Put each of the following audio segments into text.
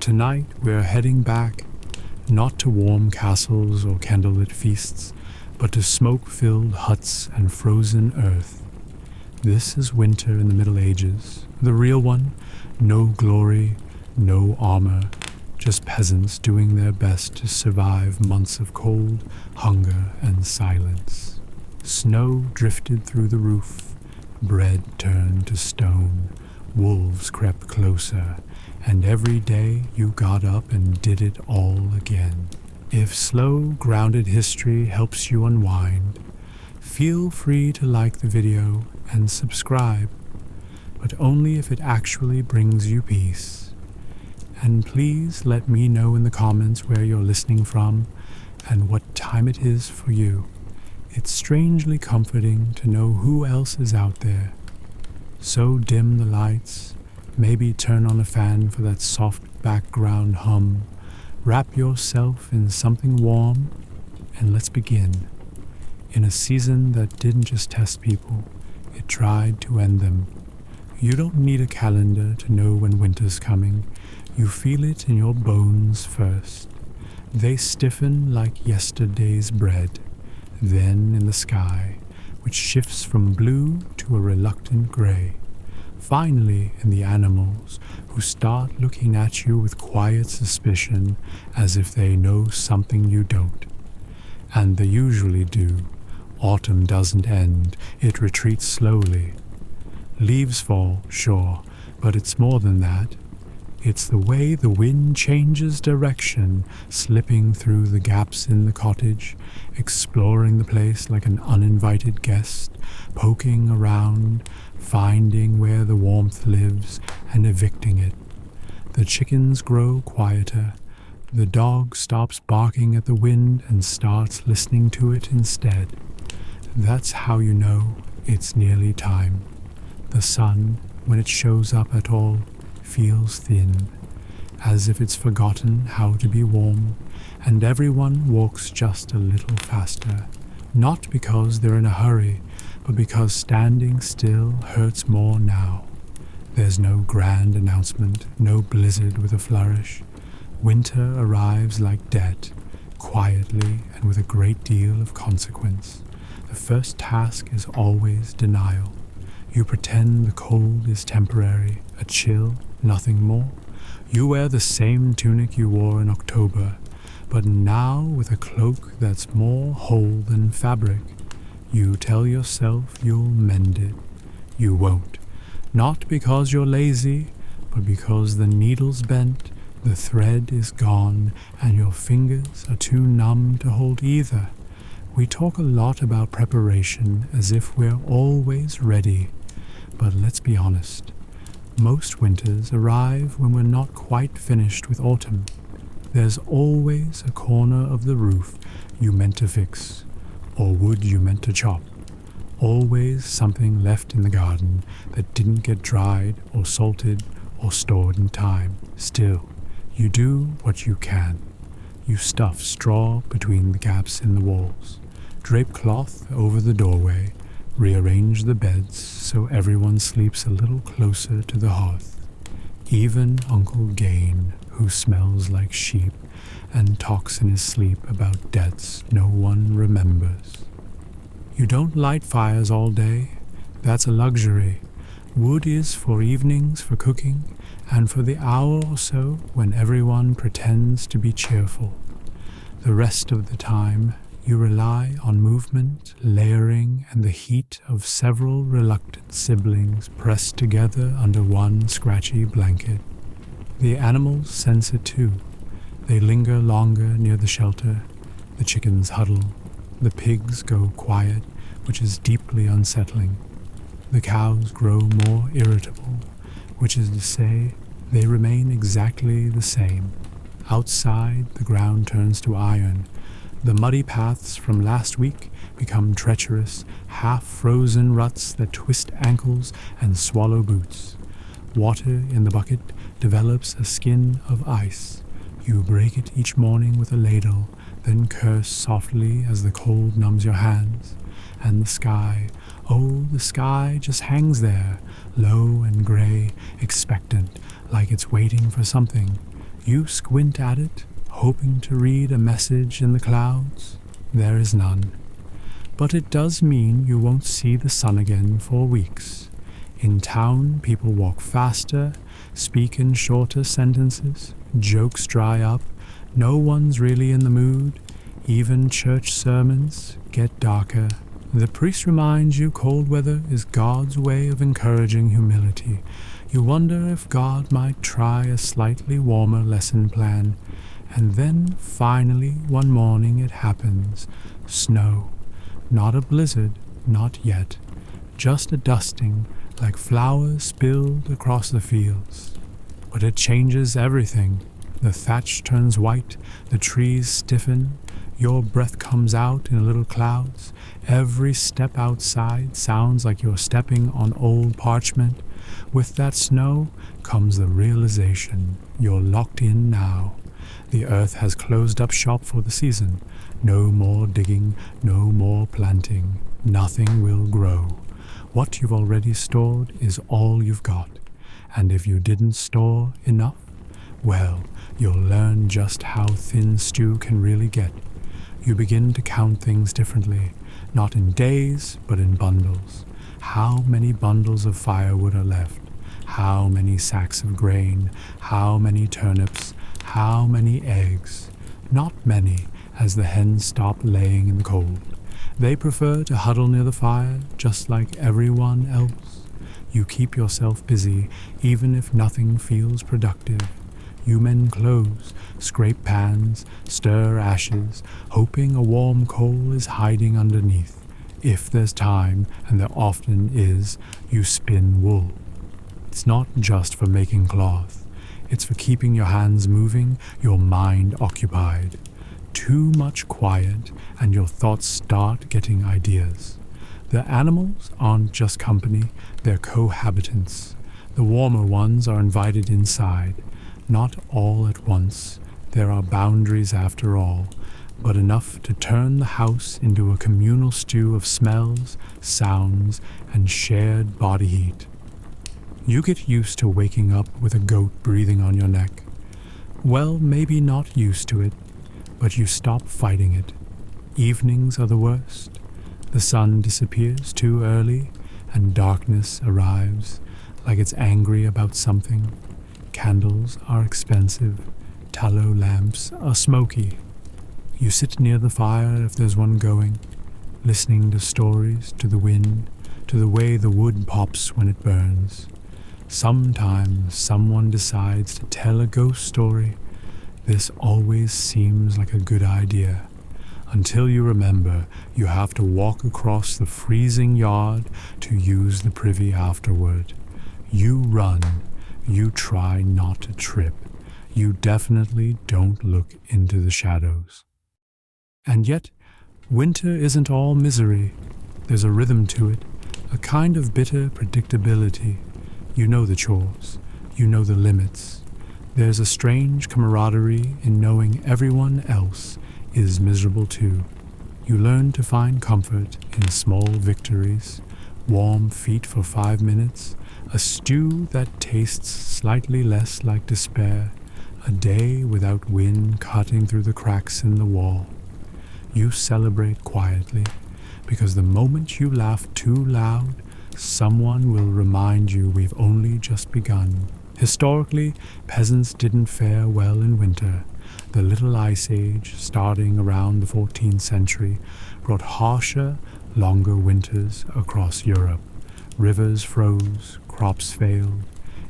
Tonight we're heading back, not to warm castles or candlelit feasts, but to smoke-filled huts and frozen earth. This is winter in the Middle Ages, the real one. No glory, no armor, just peasants doing their best to survive months of cold, hunger, and silence. Snow drifted through the roof, bread turned to stone, wolves crept closer, and every day you got up and did it all again. If slow, grounded history helps you unwind, feel free to like the video and subscribe, but only if it actually brings you peace. And please let me know in the comments where you're listening from and what time it is for you. It's strangely comforting to know who else is out there. So dim the lights, maybe turn on a fan for that soft background hum. Wrap yourself in something warm, and let's begin. In a season that didn't just test people, it tried to end them. You don't need a calendar to know when winter's coming. You feel it in your bones first. They stiffen like yesterday's bread, then in the sky, which shifts from blue to a reluctant gray. Finally, in the animals, who start looking at you with quiet suspicion as if they know something you don't. And they usually do. Autumn doesn't end, it retreats slowly. Leaves fall, sure, but it's more than that. It's the way the wind changes direction, slipping through the gaps in the cottage, exploring the place like an uninvited guest, poking around, finding where the warmth lives, and evicting it. The chickens grow quieter. The dog stops barking at the wind and starts listening to it instead. That's how you know it's nearly time. The sun, when it shows up at all, feels thin, as if it's forgotten how to be warm, and everyone walks just a little faster, not because they're in a hurry, but because standing still hurts more now. There's no grand announcement, no blizzard with a flourish. Winter arrives like debt, quietly and with a great deal of consequence. The first task is always denial. You pretend the cold is temporary, a chill, nothing more. You wear the same tunic you wore in October, but now with a cloak that's more whole than fabric. You tell yourself you'll mend it. You won't. Not because you're lazy, but because the needle's bent, the thread is gone, and your fingers are too numb to hold either. We talk a lot about preparation as if we're always ready, but let's be honest. Most winters arrive when we're not quite finished with autumn. There's always a corner of the roof you meant to fix, or wood you meant to chop. Always something left in the garden that didn't get dried or salted or stored in time. Still, you do what you can. You stuff straw between the gaps in the walls, drape cloth over the doorway, rearrange the beds so everyone sleeps a little closer to the hearth. Even Uncle Gain, who smells like sheep and talks in his sleep about debts no one remembers. You don't light fires all day. That's a luxury. Wood is for evenings for cooking and for the hour or so when everyone pretends to be cheerful. The rest of the time, you rely on movement, layering, and the heat of several reluctant siblings pressed together under one scratchy blanket. The animals sense it too. They linger longer near the shelter. The chickens huddle. The pigs go quiet, which is deeply unsettling. The cows grow more irritable, which is to say, they remain exactly the same. Outside, the ground turns to iron. The muddy paths from last week become treacherous, half-frozen ruts that twist ankles and swallow boots. Water in the bucket develops a skin of ice. You break it each morning with a ladle, then curse softly as the cold numbs your hands. And the sky, oh, the sky just hangs there, low and gray, expectant, like it's waiting for something. You squint at it, hoping to read a message in the clouds. There is none. But it does mean you won't see the sun again for weeks. In town, people walk faster, speak in shorter sentences, jokes dry up, no one's really in the mood, even church sermons get darker. The priest reminds you cold weather is God's way of encouraging humility. You wonder if God might try a slightly warmer lesson plan. And then, finally, one morning it happens. Snow. Not a blizzard, not yet. Just a dusting, like flowers spilled across the fields. But it changes everything. The thatch turns white, the trees stiffen, your breath comes out in little clouds. Every step outside sounds like you're stepping on old parchment. With that snow comes the realization you're locked in now. The earth has closed up shop for the season. No more digging, no more planting. Nothing will grow. What you've already stored is all you've got. And if you didn't store enough, well, you'll learn just how thin stew can really get. You begin to count things differently, not in days, but in bundles. How many bundles of firewood are left? How many sacks of grain? How many turnips? How many eggs? Not many, as the hens stop laying in the cold. They prefer to huddle near the fire, just like everyone else. You keep yourself busy, even if nothing feels productive. You mend clothes, scrape pans, stir ashes, hoping a warm coal is hiding underneath. If there's time, and there often is, you spin wool. It's not just for making cloth. It's for keeping your hands moving, your mind occupied. Too much quiet, and your thoughts start getting ideas. The animals aren't just company, they're cohabitants. The warmer ones are invited inside. Not all at once. There are boundaries after all, but enough to turn the house into a communal stew of smells, sounds, and shared body heat. You get used to waking up with a goat breathing on your neck. Well, maybe not used to it, but you stop fighting it. Evenings are the worst. The sun disappears too early, and darkness arrives, like it's angry about something. Candles are expensive. Tallow lamps are smoky. You sit near the fire if there's one going, listening to stories, to the wind, to the way the wood pops when it burns. Sometimes someone decides to tell a ghost story. This always seems like a good idea, until you remember you have to walk across the freezing yard to use the privy afterward. You run. You try not to trip. You definitely don't look into the shadows. And yet, winter isn't all misery. There's a rhythm to it, a kind of bitter predictability. You know the chores. You know the limits. There's a strange camaraderie in knowing everyone else is miserable too. You learn to find comfort in small victories, warm feet for 5 minutes, a stew that tastes slightly less like despair, a day without wind cutting through the cracks in the wall. You celebrate quietly, because the moment you laugh too loud, someone will remind you we've only just begun. Historically, peasants didn't fare well in winter. The Little Ice Age, starting around the 14th century, brought harsher, longer winters across Europe. Rivers froze, crops failed.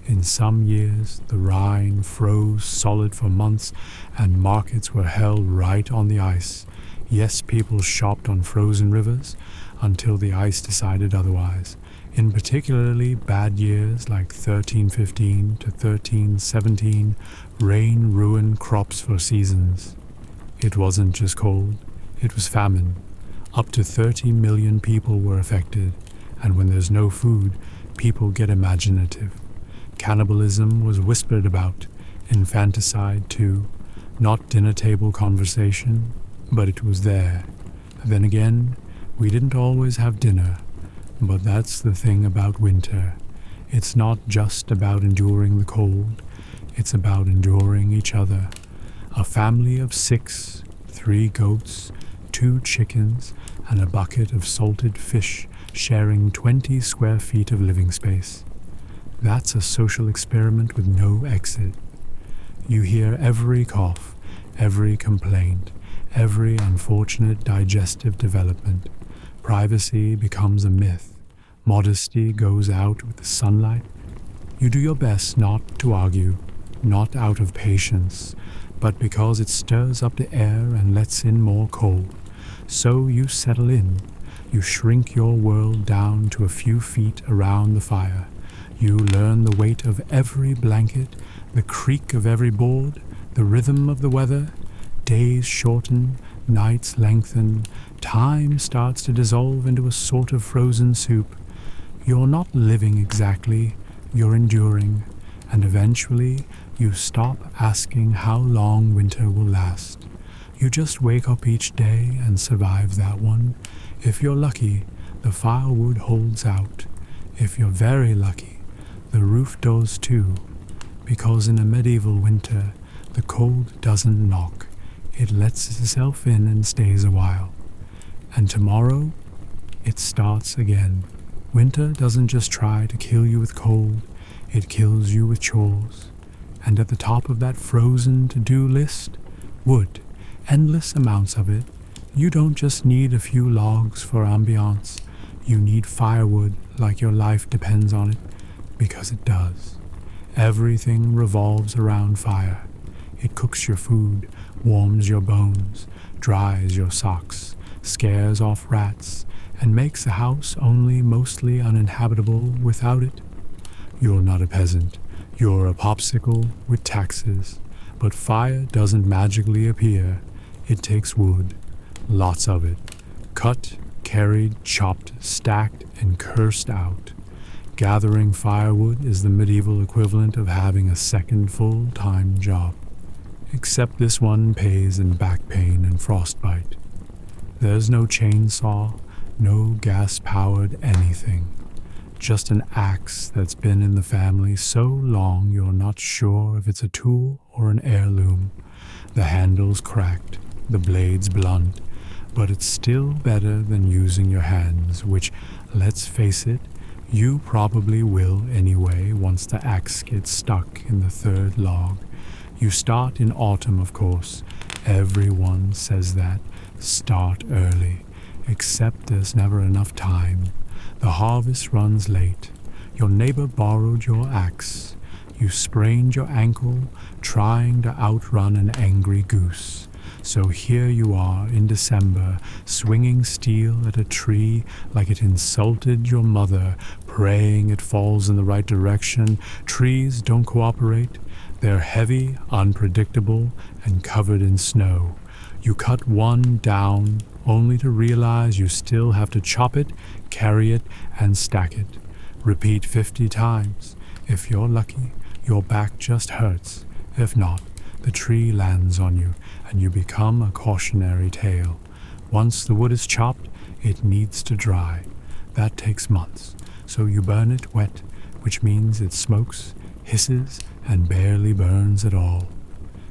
In some years, the Rhine froze solid for months, and markets were held right on the ice. Yes, people shopped on frozen rivers until the ice decided otherwise. In particularly bad years like 1315 to 1317, rain ruined crops for seasons. It wasn't just cold, it was famine. Up to 30 million people were affected, and when there's no food, people get imaginative. Cannibalism was whispered about, infanticide too, not dinner table conversation, but it was there. Then again, we didn't always have dinner. But that's the thing about winter. It's not just about enduring the cold. It's about enduring each other. A family of 6, 3 goats, 2 chickens, and a bucket of salted fish sharing 20 square feet of living space. That's a social experiment with no exit. You hear every cough, every complaint, every unfortunate digestive development. Privacy becomes a myth. Modesty goes out with the sunlight. You do your best not to argue, not out of patience, but because it stirs up the air and lets in more cold. So you settle in. You shrink your world down to a few feet around the fire. You learn the weight of every blanket, the creak of every board, the rhythm of the weather. Days shorten, nights lengthen, time starts to dissolve into a sort of frozen soup. You're not living exactly, you're enduring, and eventually you stop asking how long winter will last. You just wake up each day and survive that one. If you're lucky, the firewood holds out. If you're very lucky, the roof does too, because in a medieval winter, the cold doesn't knock. It lets itself in and stays a while. And tomorrow, it starts again. Winter doesn't just try to kill you with cold, it kills you with chores. And at the top of that frozen to-do list, wood, endless amounts of it. You don't just need a few logs for ambience, you need firewood like your life depends on it, because it does. Everything revolves around fire. It cooks your food, warms your bones, dries your socks, scares off rats, and makes a house only mostly uninhabitable without it. You're not a peasant, you're a popsicle with taxes, but fire doesn't magically appear. It takes wood, lots of it, cut, carried, chopped, stacked, and cursed out. Gathering firewood is the medieval equivalent of having a second full-time job. Except this one pays in back pain and frostbite. There's no chainsaw, no gas-powered anything. Just an axe that's been in the family so long you're not sure if it's a tool or an heirloom. The handle's cracked, the blade's blunt, but it's still better than using your hands, which, let's face it, you probably will anyway once the axe gets stuck in the 3rd log. You start in autumn, of course. Everyone says that. Start early. Except there's never enough time. The harvest runs late. Your neighbor borrowed your axe. You sprained your ankle trying to outrun an angry goose. So here you are in December, swinging steel at a tree like it insulted your mother, praying it falls in the right direction. Trees don't cooperate. They're heavy, unpredictable, and covered in snow. You cut one down, only to realize you still have to chop it, carry it, and stack it. Repeat 50 times. If you're lucky, your back just hurts. If not, the tree lands on you, and you become a cautionary tale. Once the wood is chopped, it needs to dry. That takes months, so you burn it wet, which means it smokes, hisses, and barely burns at all.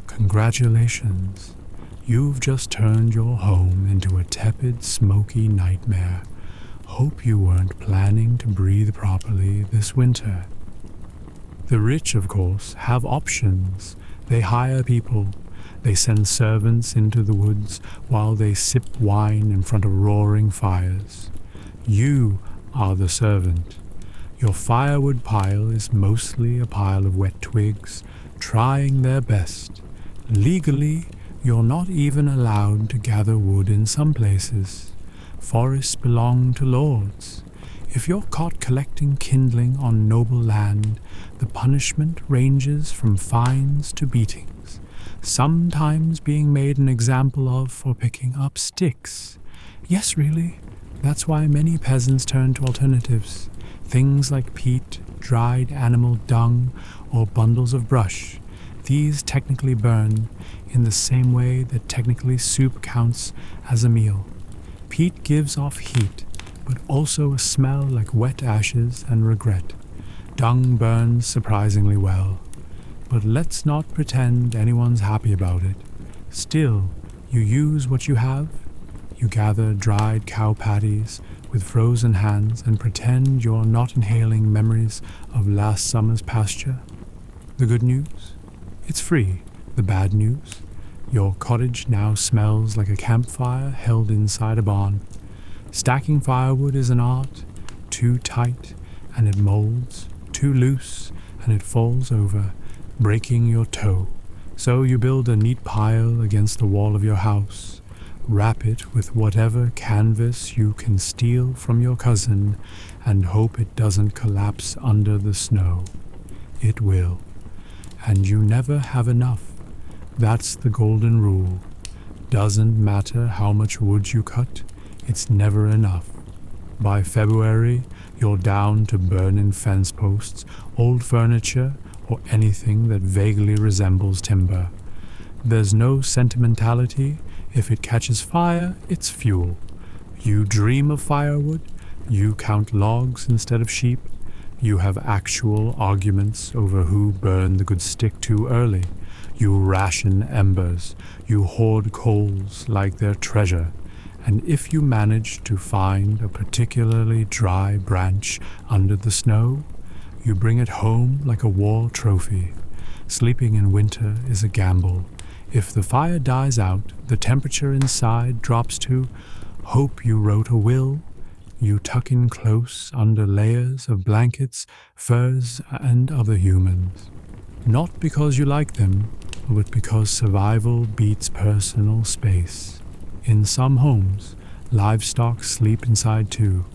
Congratulations. You've just turned your home into a tepid, smoky nightmare. Hope you weren't planning to breathe properly this winter. The rich, of course, have options. They hire people. They send servants into the woods while they sip wine in front of roaring fires. You are the servant. Your firewood pile is mostly a pile of wet twigs, trying their best. Legally, you're not even allowed to gather wood in some places. Forests belong to lords. If you're caught collecting kindling on noble land, the punishment ranges from fines to beatings, sometimes being made an example of for picking up sticks. Yes, really, that's why many peasants turn to alternatives. Things like peat, dried animal dung, or bundles of brush. These technically burn in the same way that technically soup counts as a meal. Peat gives off heat, but also a smell like wet ashes and regret. Dung burns surprisingly well. But let's not pretend anyone's happy about it. Still, you use what you have. You gather dried cow patties with frozen hands and pretend you're not inhaling memories of last summer's pasture. The good news? It's free. The bad news? Your cottage now smells like a campfire held inside a barn. Stacking firewood is an art. Too tight and it molds. Too loose and it falls over, breaking your toe. So you build a neat pile against the wall of your house. Wrap it with whatever canvas you can steal from your cousin and hope it doesn't collapse under the snow. It will. And you never have enough. That's the golden rule. Doesn't matter how much wood you cut, it's never enough. By February, you're down to burn-in fence posts, old furniture, or anything that vaguely resembles timber. There's no sentimentality. If it catches fire, it's fuel. You dream of firewood. You count logs instead of sheep. You have actual arguments over who burned the good stick too early. You ration embers. You hoard coals like they're treasure. And if you manage to find a particularly dry branch under the snow, you bring it home like a war trophy. Sleeping in winter is a gamble. If the fire dies out, the temperature inside drops to hope you wrote a will. You tuck in close under layers of blankets, furs, and other humans. Not because you like them, but because survival beats personal space. In some homes, livestock sleep inside too,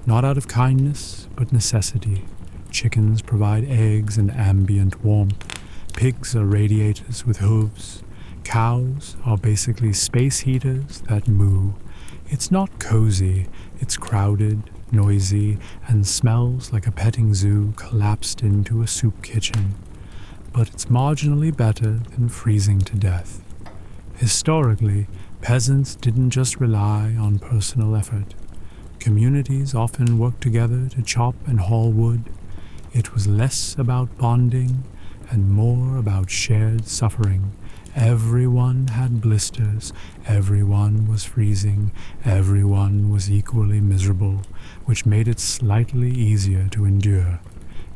not out of kindness, but necessity. Chickens provide eggs and ambient warmth. Pigs are radiators with hooves. Cows are basically space heaters that moo. It's not cozy, it's crowded, noisy, and smells like a petting zoo collapsed into a soup kitchen. But it's marginally better than freezing to death. Historically, peasants didn't just rely on personal effort. Communities often worked together to chop and haul wood. It was less about bonding and more about shared suffering. Everyone had blisters, everyone was freezing, everyone was equally miserable, which made it slightly easier to endure.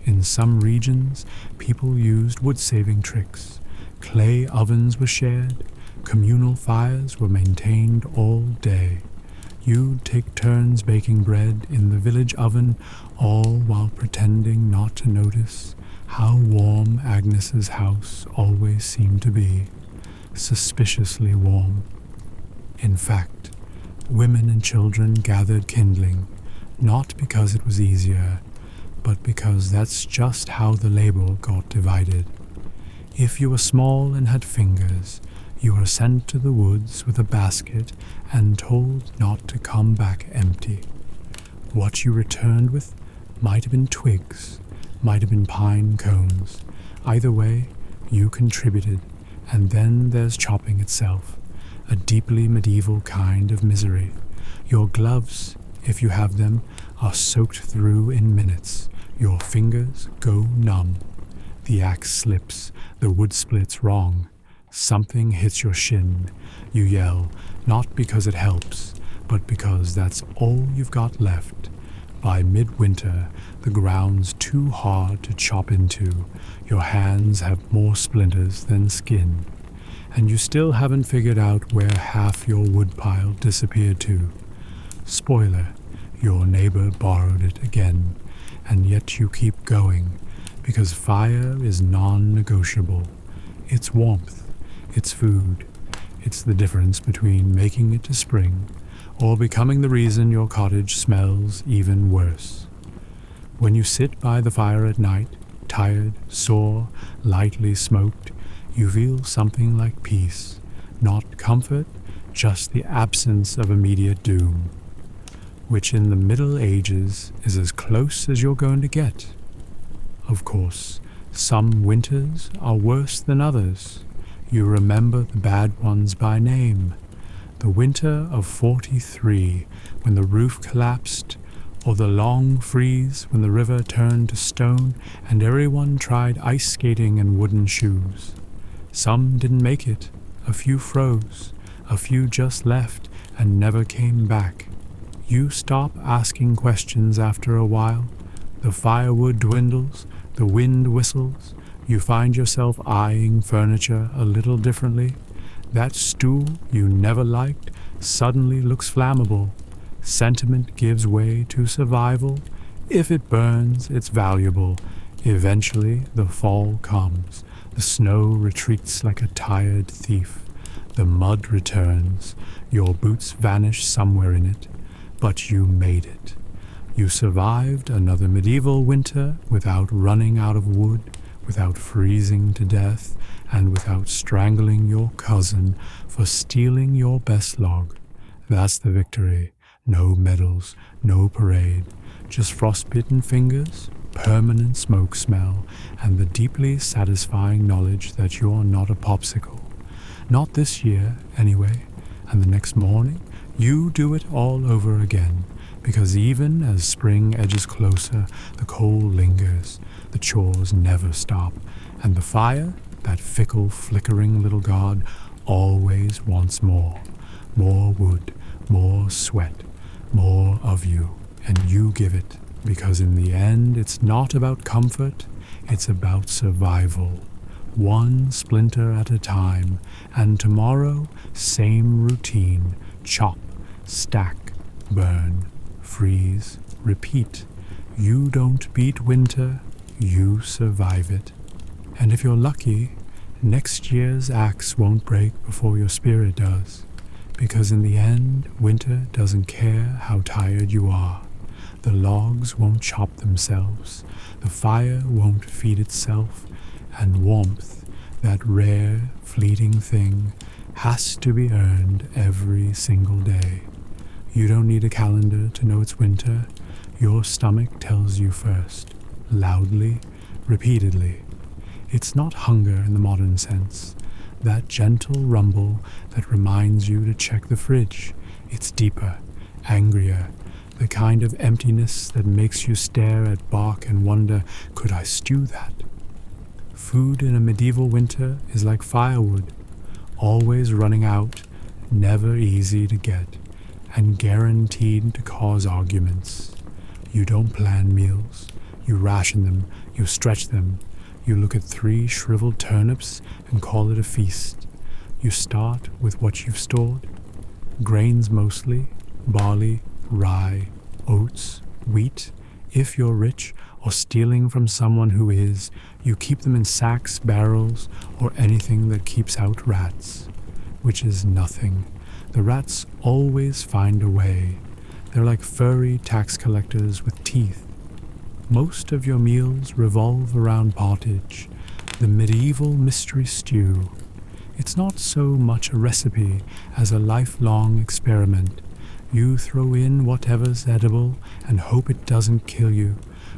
In some regions, people used wood-saving tricks. Clay ovens were shared, communal fires were maintained all day. You'd take turns baking bread in the village oven, all while pretending not to notice how warm Agnes's house always seemed to be. Suspiciously warm. In fact, women and children gathered kindling, not because it was easier, but because that's just how the labor got divided. If you were small and had fingers, you were sent to the woods with a basket and told not to come back empty. What you returned with might have been twigs, might have been pine cones. Either way, you contributed. And then there's chopping itself, a deeply medieval kind of misery. Your gloves, if you have them, are soaked through in minutes. Your fingers go numb. The axe slips, the wood splits wrong. Something hits your shin. You yell, not because it helps, but because that's all you've got left. By midwinter, the ground's too hard to chop into. Your hands have more splinters than skin. And you still haven't figured out where half your woodpile disappeared to. Spoiler, your neighbor borrowed it again, and yet you keep going, because fire is non-negotiable. It's warmth, it's food, it's the difference between making it to spring or becoming the reason your cottage smells even worse. When you sit by the fire at night, tired, sore, lightly smoked, you feel something like peace, not comfort, just the absence of immediate doom, which in the Middle Ages is as close as you're going to get. Of course, some winters are worse than others. You remember the bad ones by name. The winter of '43, when the roof collapsed, Or the long freeze when the river turned to stone and everyone tried ice skating and wooden shoes. Some didn't make it, a few froze, a few just left and never came back. You stop asking questions after a while. The firewood dwindles, the wind whistles, you find yourself eyeing furniture a little differently. That stool you never liked suddenly looks flammable. Sentiment gives way to survival. If it burns, it's valuable. Eventually, the fall comes. The snow retreats like a tired thief. The mud returns. Your boots vanish somewhere in it. But you made it. You survived another medieval winter without running out of wood, without freezing to death, and without strangling your cousin for stealing your best log. That's the victory. No medals, no parade, just frostbitten fingers, permanent smoke smell, and the deeply satisfying knowledge that you're not a popsicle. Not this year, anyway, and the next morning, you do it all over again, because even as spring edges closer, the cold lingers, the chores never stop, and the fire, that fickle, flickering little god, always wants more. More wood, more sweat, more of you, and you give it, because in the end it's not about comfort, it's about survival. One splinter at a time, and tomorrow, same routine, chop, stack, burn, freeze, repeat. You don't beat winter, you survive it. And if you're lucky, next year's axe won't break before your spirit does. Because in the end, winter doesn't care how tired you are. The logs won't chop themselves, the fire won't feed itself, and warmth, that rare, fleeting thing, has to be earned every single day. You don't need a calendar to know it's winter. Your stomach tells you first, loudly, repeatedly. It's not hunger in the modern sense. That gentle rumble that reminds you to check the fridge. It's deeper, angrier, the kind of emptiness that makes you stare at bark and wonder, could I stew that? Food in a medieval winter is like firewood, always running out, never easy to get, and guaranteed to cause arguments. You don't plan meals, you ration them, you stretch them. You look at 3 shriveled turnips and call it a feast. You start with what you've stored. Grains mostly, barley, rye, oats, wheat. If you're rich or stealing from someone who is, you keep them in sacks, barrels, or anything that keeps out rats. Which is nothing. The rats always find a way. They're like furry tax collectors with teeth. Most of your meals revolve around pottage, the medieval mystery stew. It's not so much a recipe as a lifelong experiment. You throw in whatever's edible and hope it doesn't kill you.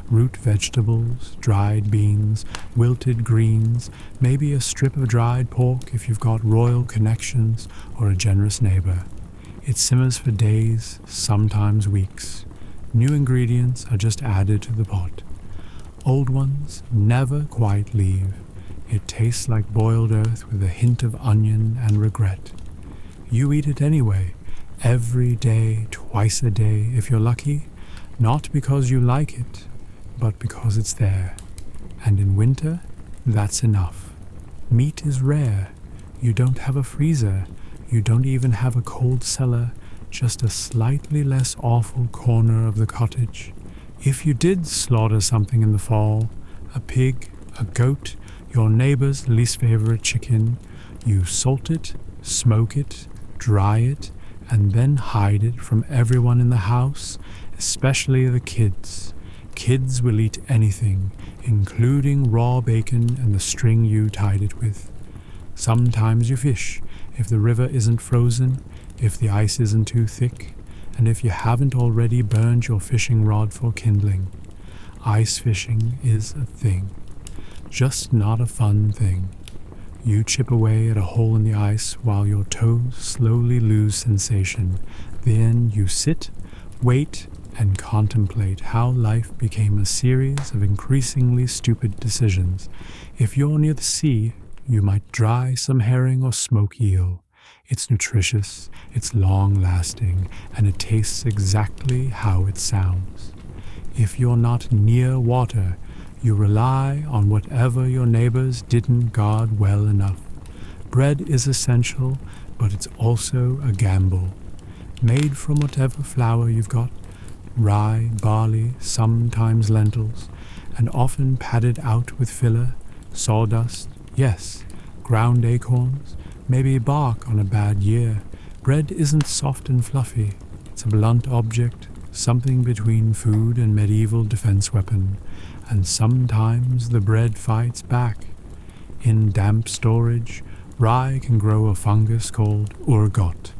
Root vegetables, dried beans, wilted greens, maybe a strip of dried pork if you've got royal connections or a generous neighbor. It simmers for days, sometimes weeks. New ingredients are just added to the pot. Old ones never quite leave. It tastes like boiled earth with a hint of onion and regret. You eat it anyway, every day, twice a day if you're lucky, not because you like it, but because it's there. And in winter, that's enough. Meat is rare. You don't have a freezer. You don't even have a cold cellar. Just a slightly less awful corner of the cottage. If you did slaughter something in the fall, a pig, a goat, your neighbor's least favorite chicken, you salt it, smoke it, dry it, and then hide it from everyone in the house, especially the kids. Kids will eat anything, including raw bacon and the string you tied it with. Sometimes you fish, if the river isn't frozen, if the ice isn't too thick, and if you haven't already burned your fishing rod for kindling. Ice fishing is a thing, just not a fun thing. You chip away at a hole in the ice while your toes slowly lose sensation. Then you sit, wait, and contemplate how life became a series of increasingly stupid decisions. If you're near the sea, you might dry some herring or smoke eel. It's nutritious, it's long-lasting, and it tastes exactly how it sounds. If you're not near water, you rely on whatever your neighbors didn't guard well enough. Bread is essential, but it's also a gamble. Made from whatever flour you've got, rye, barley, sometimes lentils, and often padded out with filler, sawdust, yes, ground acorns, maybe bark on a bad year. Bread isn't soft and fluffy. It's a blunt object, something between food and medieval defense weapon, and sometimes the bread fights back. In damp storage, rye can grow a fungus called ergot,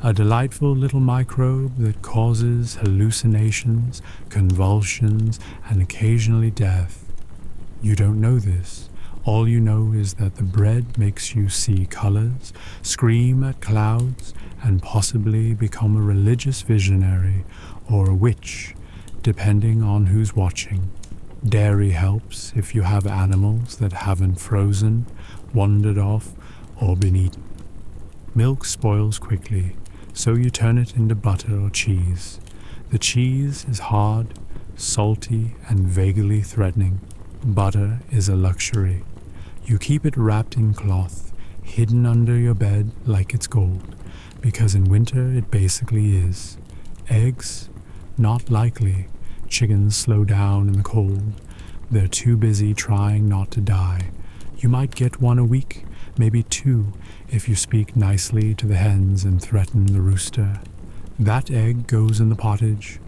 a delightful little microbe that causes hallucinations, convulsions, and occasionally death. You don't know this. All you know is that the bread makes you see colors, scream at clouds, and possibly become a religious visionary or a witch, depending on who's watching. Dairy helps if you have animals that haven't frozen, wandered off, or been eaten. Milk spoils quickly, so you turn it into butter or cheese. The cheese is hard, salty, and vaguely threatening. Butter is a luxury. You keep it wrapped in cloth, hidden under your bed like it's gold, because in winter it basically is. Eggs? Not likely. Chickens slow down in the cold. They're too busy trying not to die. You might get one a week, maybe two, if you speak nicely to the hens and threaten the rooster. That egg goes in the pottage,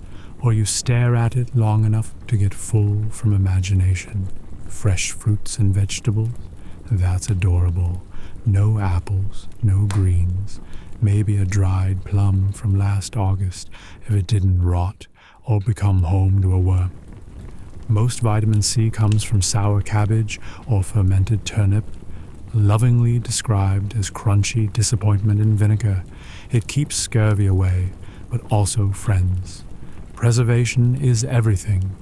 or you stare at it long enough to get full from imagination. Fresh fruits and vegetables? That's adorable. No apples, no greens, maybe a dried plum from last August if it didn't rot or become home to a worm. Most vitamin C comes from sour cabbage or fermented turnip, lovingly described as crunchy disappointment in vinegar. It keeps scurvy away, but also friends. Preservation is everything.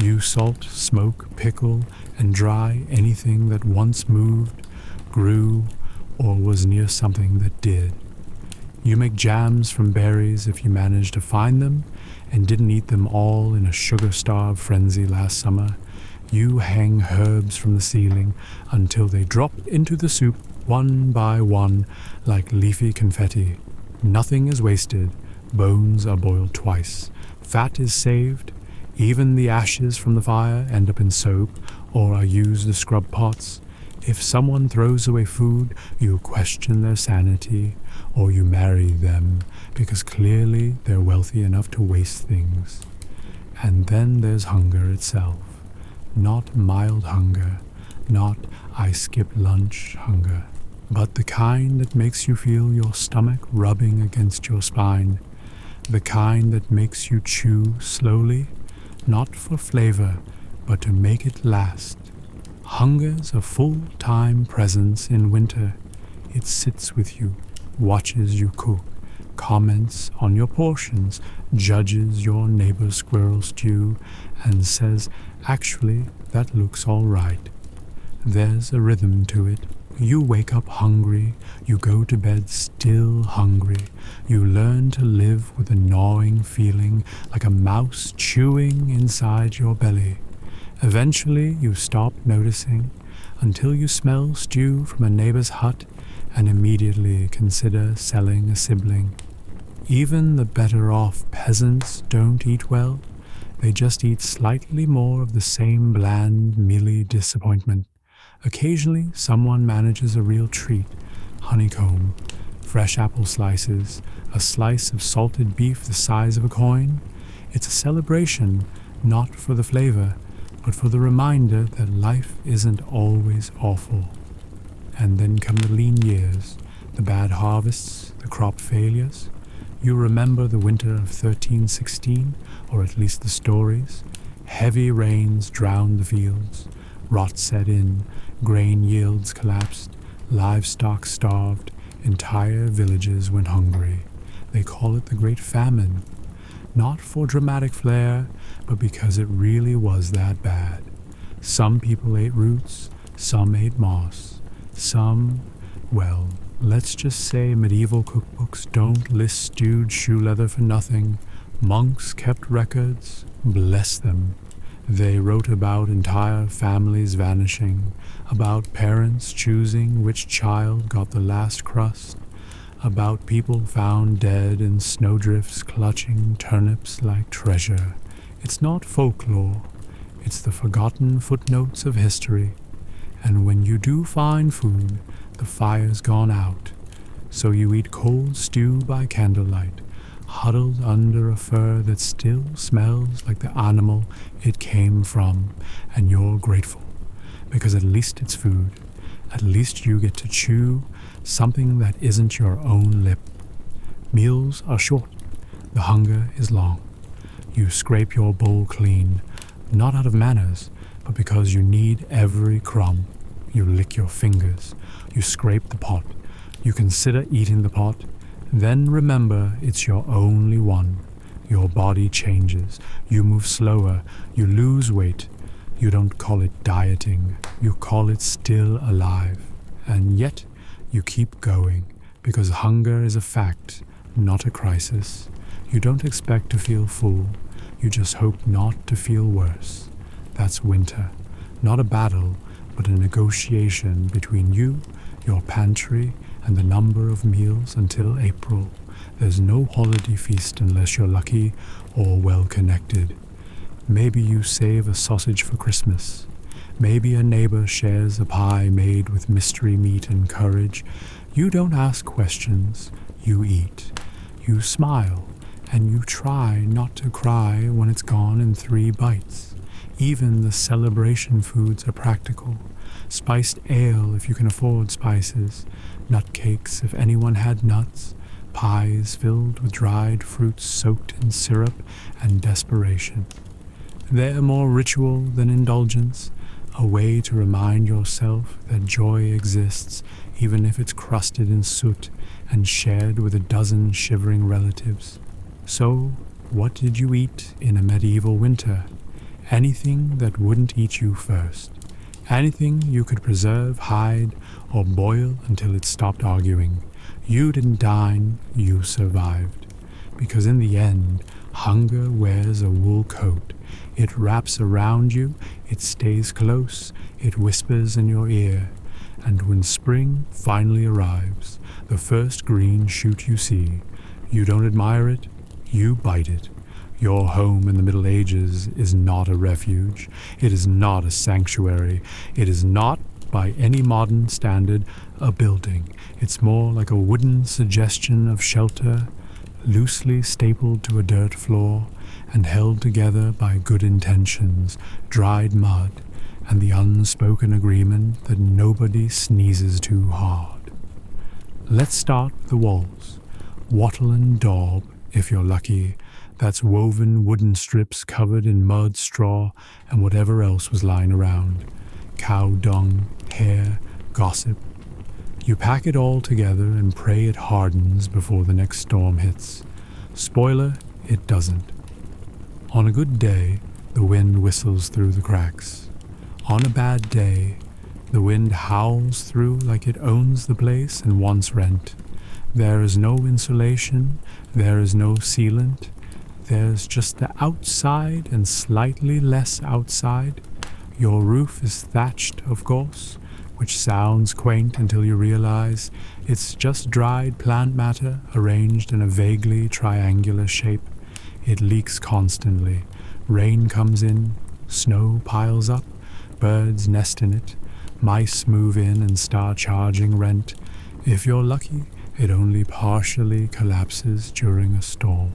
You salt, smoke, pickle, and dry anything that once moved, grew, or was near something that did. You make jams from berries if you manage to find them, and didn't eat them all in a sugar-starved frenzy last summer. You hang herbs from the ceiling until they drop into the soup one by one like leafy confetti. Nothing is wasted. Bones are boiled twice. Fat is saved. Even the ashes from the fire end up in soap or are used as scrub pots. If someone throws away food, you question their sanity, or you marry them, because clearly they're wealthy enough to waste things. And then there's hunger itself. Not mild hunger, not I skip lunch hunger, but the kind that makes you feel your stomach rubbing against your spine, the kind that makes you chew slowly, not for flavor, but to make it last. Hunger's a full-time presence in winter. It sits with you, watches you cook, comments on your portions, judges your neighbor's squirrel stew, and says, actually, that looks all right. There's a rhythm to it. You wake up hungry, you go to bed still hungry. You learn to live with a gnawing feeling like a mouse chewing inside your belly. Eventually you stop noticing until you smell stew from a neighbor's hut and immediately consider selling a sibling. Even the better-off peasants don't eat well. They just eat slightly more of the same bland, mealy disappointment. Occasionally, someone manages a real treat. Honeycomb, fresh apple slices, a slice of salted beef the size of a coin. It's a celebration, not for the flavor, but for the reminder that life isn't always awful. And then come the lean years, the bad harvests, the crop failures. You remember the winter of 1316, or at least the stories. Heavy rains drowned the fields. Rot set in, grain yields collapsed, livestock starved, entire villages went hungry. They call it the Great Famine. Not for dramatic flair, but because it really was that bad. Some people ate roots, some ate moss, some, well, let's just say medieval cookbooks don't list stewed shoe leather for nothing. Monks kept records, bless them. They wrote about entire families vanishing, about parents choosing which child got the last crust, about people found dead in snowdrifts clutching turnips like treasure. It's not folklore, it's the forgotten footnotes of history. And when you do find food, the fire's gone out, so you eat cold stew by candlelight, huddled under a fur that still smells like the animal it came from, and you're grateful, because at least it's food. At least you get to chew something that isn't your own lip. Meals are short, the hunger is long. You scrape your bowl clean, not out of manners, but because you need every crumb. You lick your fingers, you scrape the pot, you consider eating the pot, then remember it's your only one. Your body changes, you move slower, you lose weight. You don't call it dieting, you call it still alive. And yet, you keep going, because hunger is a fact, not a crisis. You don't expect to feel full, you just hope not to feel worse. That's winter, not a battle, but a negotiation between you, your pantry, and the number of meals until April. There's no holiday feast unless you're lucky or well-connected. Maybe you save a sausage for Christmas. Maybe a neighbor shares a pie made with mystery meat and courage. You don't ask questions, you eat. You smile, and you try not to cry when it's gone in 3 bites. Even the celebration foods are practical. Spiced ale if you can afford spices, nut cakes if anyone had nuts, pies filled with dried fruits soaked in syrup and desperation. They're more ritual than indulgence, a way to remind yourself that joy exists even if it's crusted in soot and shared with a dozen shivering relatives. So, what did you eat in a medieval winter? Anything that wouldn't eat you first. Anything you could preserve, hide, or boil until it stopped arguing. You didn't dine, you survived. Because in the end, hunger wears a wool coat. It wraps around you, it stays close, it whispers in your ear. And when spring finally arrives, the first green shoot you see, you don't admire it, you bite it. Your home in the Middle Ages is not a refuge. It is not a sanctuary. It is not, by any modern standard, a building. It's more like a wooden suggestion of shelter, loosely stapled to a dirt floor and held together by good intentions, dried mud, and the unspoken agreement that nobody sneezes too hard. Let's start with the walls. Wattle and daub, if you're lucky. That's woven wooden strips covered in mud, straw, and whatever else was lying around. Cow dung, hair, gossip. You pack it all together and pray it hardens before the next storm hits. Spoiler, it doesn't. On a good day, the wind whistles through the cracks. On a bad day, the wind howls through like it owns the place and wants rent. There is no insulation, there is no sealant. There's just the outside and slightly less outside. Your roof is thatched, of course, which sounds quaint until you realize it's just dried plant matter arranged in a vaguely triangular shape. It leaks constantly. Rain comes in, snow piles up, birds nest in it, mice move in and start charging rent. If you're lucky, it only partially collapses during a storm.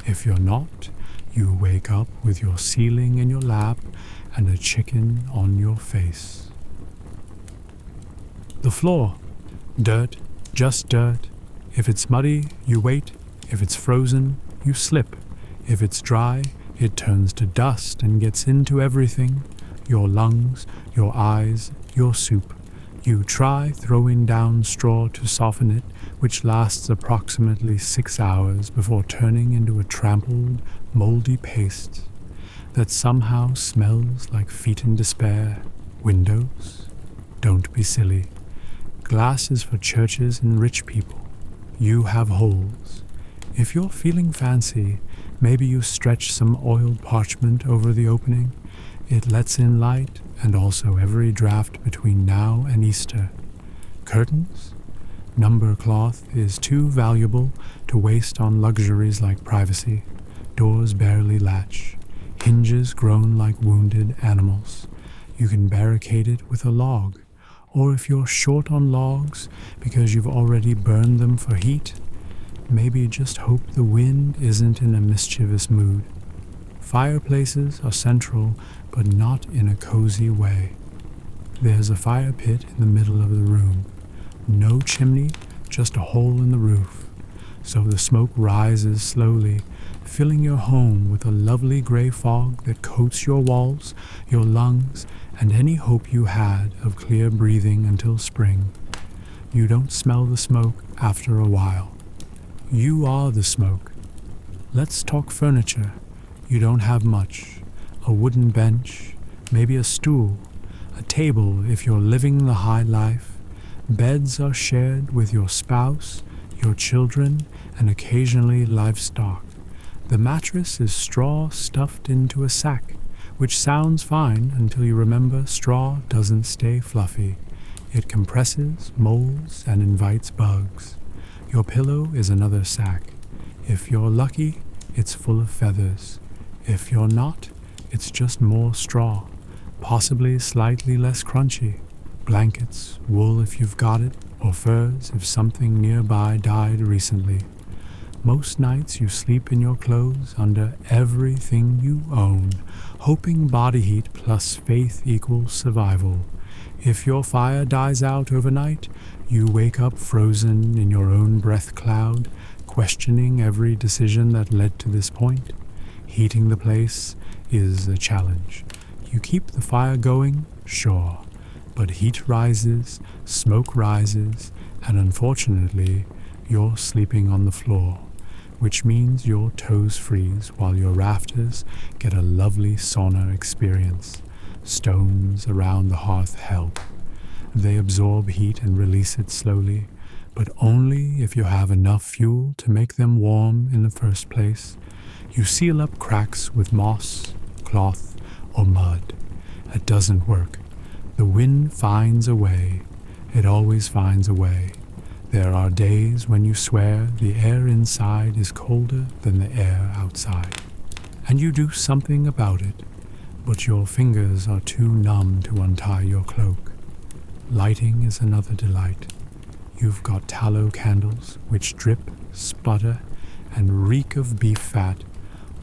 If you're not, you wake up with your ceiling in your lap and a chicken on your face. The floor. Dirt, just dirt. If it's muddy, you wait. If it's frozen, you slip. If it's dry, it turns to dust and gets into everything. Your lungs, your eyes, your soup. You try throwing down straw to soften it, which lasts approximately 6 hours before turning into a trampled, moldy paste that somehow smells like feet in despair. Windows? Don't be silly. Glass is for churches and rich people. You have holes. If you're feeling fancy, maybe you stretch some oiled parchment over the opening. It lets in light and also every draft between now and Easter. Curtains? Number cloth is too valuable to waste on luxuries like privacy. Doors barely latch. Hinges groan like wounded animals. You can barricade it with a log. Or if you're short on logs because you've already burned them for heat, maybe just hope the wind isn't in a mischievous mood. Fireplaces are central, but not in a cozy way. There's a fire pit in the middle of the room. No chimney, just a hole in the roof. So the smoke rises slowly, filling your home with a lovely gray fog that coats your walls, your lungs, and any hope you had of clear breathing until spring. You don't smell the smoke after a while. You are the smoke. Let's talk furniture. You don't have much. A wooden bench, maybe a stool, a table if you're living the high life. Beds are shared with your spouse, your children, and occasionally livestock. The mattress is straw stuffed into a sack, which sounds fine until you remember straw doesn't stay fluffy. It compresses, molds, and invites bugs. Your pillow is another sack. If you're lucky, it's full of feathers. If you're not, it's just more straw, possibly slightly less crunchy. Blankets, wool if you've got it, or furs if something nearby died recently. Most nights you sleep in your clothes under everything you own, hoping body heat plus faith equals survival. If your fire dies out overnight, you wake up frozen in your own breath cloud, questioning every decision that led to this point. Heating the place is a challenge. You keep the fire going, sure, but heat rises, smoke rises, and unfortunately, you're sleeping on the floor, which means your toes freeze while your rafters get a lovely sauna experience. Stones around the hearth help. They absorb heat and release it slowly, but only if you have enough fuel to make them warm in the first place. You seal up cracks with moss, cloth, or mud. It doesn't work. The wind finds a way. It always finds a way. There are days when you swear the air inside is colder than the air outside. And you do something about it, but your fingers are too numb to untie your cloak. Lighting is another delight. You've got tallow candles which drip, sputter, and reek of beef fat,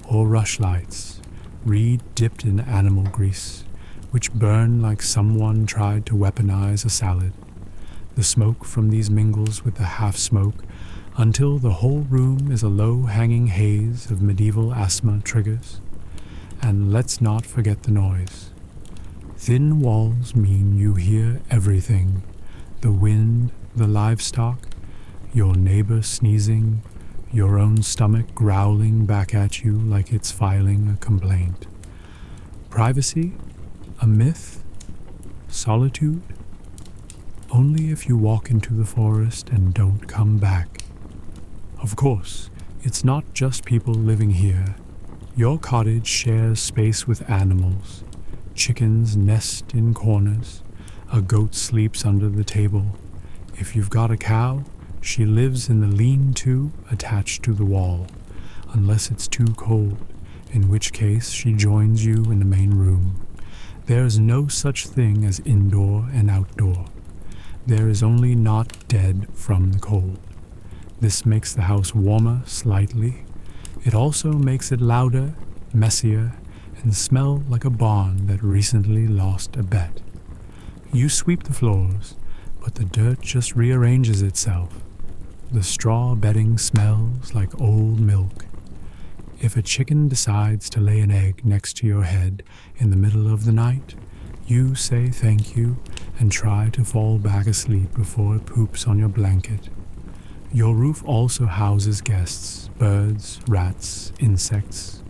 or rushlights, reed dipped in animal grease, which burn like someone tried to weaponize a salad. The smoke from these mingles with the half-smoke until the whole room is a low-hanging haze of medieval asthma triggers. And let's not forget the noise. Thin walls mean you hear everything: the wind, the livestock, your neighbor sneezing, your own stomach growling back at you like it's filing a complaint. Privacy? A myth? Solitude? Only if you walk into the forest and don't come back. Of course, it's not just people living here. Your cottage shares space with animals. Chickens nest in corners. A goat sleeps under the table. If you've got a cow, she lives in the lean-to attached to the wall, unless it's too cold, in which case she joins you in the main room. There is no such thing as indoor and outdoor. There is only not dead from the cold. This makes the house warmer slightly. It also makes it louder, messier, and smell like a barn that recently lost a bet. You sweep the floors, but the dirt just rearranges itself. The straw bedding smells like old milk. If a chicken decides to lay an egg next to your head in the middle of the night, You say thank you and try to fall back asleep before it poops on your blanket. Your roof also houses guests, birds, rats, insects.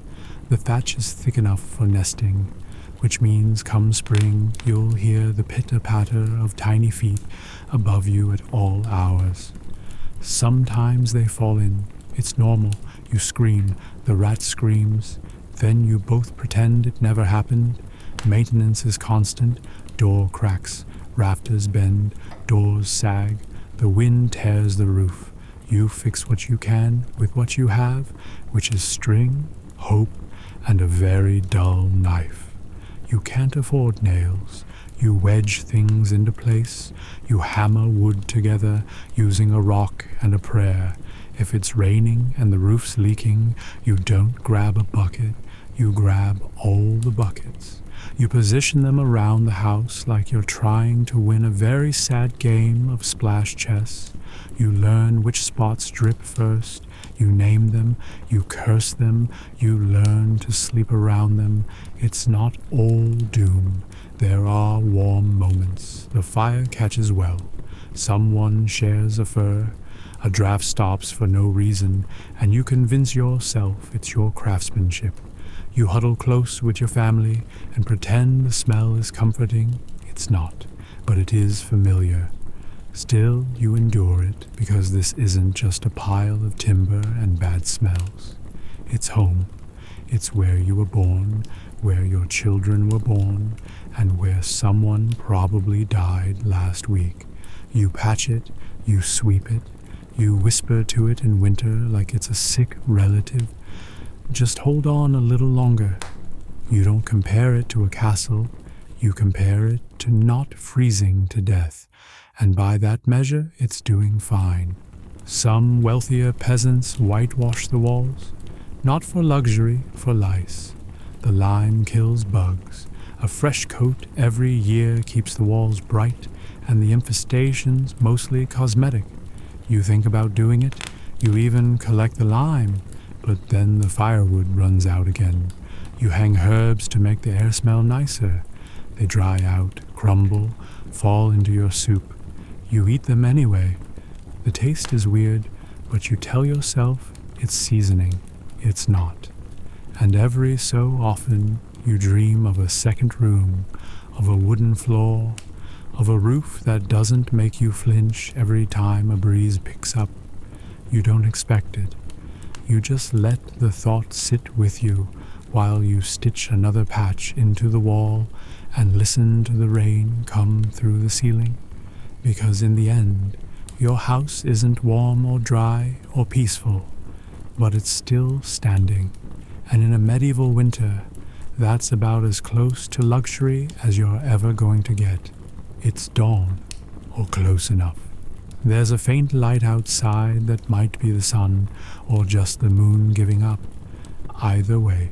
The thatch is thick enough for nesting, which means come spring you'll hear the pitter-patter of tiny feet above you at all hours. Sometimes they fall in. It's normal. You scream. The rat screams. Then you both pretend it never happened. Maintenance is constant. Door cracks. Rafters bend. Doors sag. The wind tears the roof. You fix what you can with what you have, which is string, hope, and a very dull knife. You can't afford nails. You wedge things into place. You hammer wood together using a rock and a prayer. If it's raining and the roof's leaking, you don't grab a bucket. You grab all the buckets. You position them around the house like you're trying to win a very sad game of splash chess. You learn which spots drip first. You name them. You curse them. You learn to sleep around them. It's not all doom. There are warm moments. The fire catches well. Someone shares a fur. A draft stops for no reason, and you convince yourself it's your craftsmanship. You huddle close with your family and pretend the smell is comforting. It's not, but it is familiar. Still, you endure it because this isn't just a pile of timber and bad smells. It's home. It's where you were born, where your children were born, and where someone probably died last week. You patch it, you sweep it, you whisper to it in winter like it's a sick relative. Just hold on a little longer. You don't compare it to a castle. You compare it to not freezing to death, and by that measure it's doing fine. Some wealthier peasants whitewash the walls, not for luxury, for lice. The lime kills bugs. A fresh coat every year keeps the walls bright, and the infestation's mostly cosmetic. You think about doing it, you even collect the lime, but then the firewood runs out again. You hang herbs to make the air smell nicer. They dry out, crumble, fall into your soup. You eat them anyway. The taste is weird, but you tell yourself it's seasoning. It's not. And every so often you dream of a second room, of a wooden floor, of a roof that doesn't make you flinch every time a breeze picks up. You don't expect it. You just let the thought sit with you while you stitch another patch into the wall and listen to the rain come through the ceiling. Because in the end, your house isn't warm or dry or peaceful, but it's still standing. And in a medieval winter, that's about as close to luxury as you're ever going to get. It's dawn, or close enough. There's a faint light outside that might be the sun, or just the moon giving up. Either way,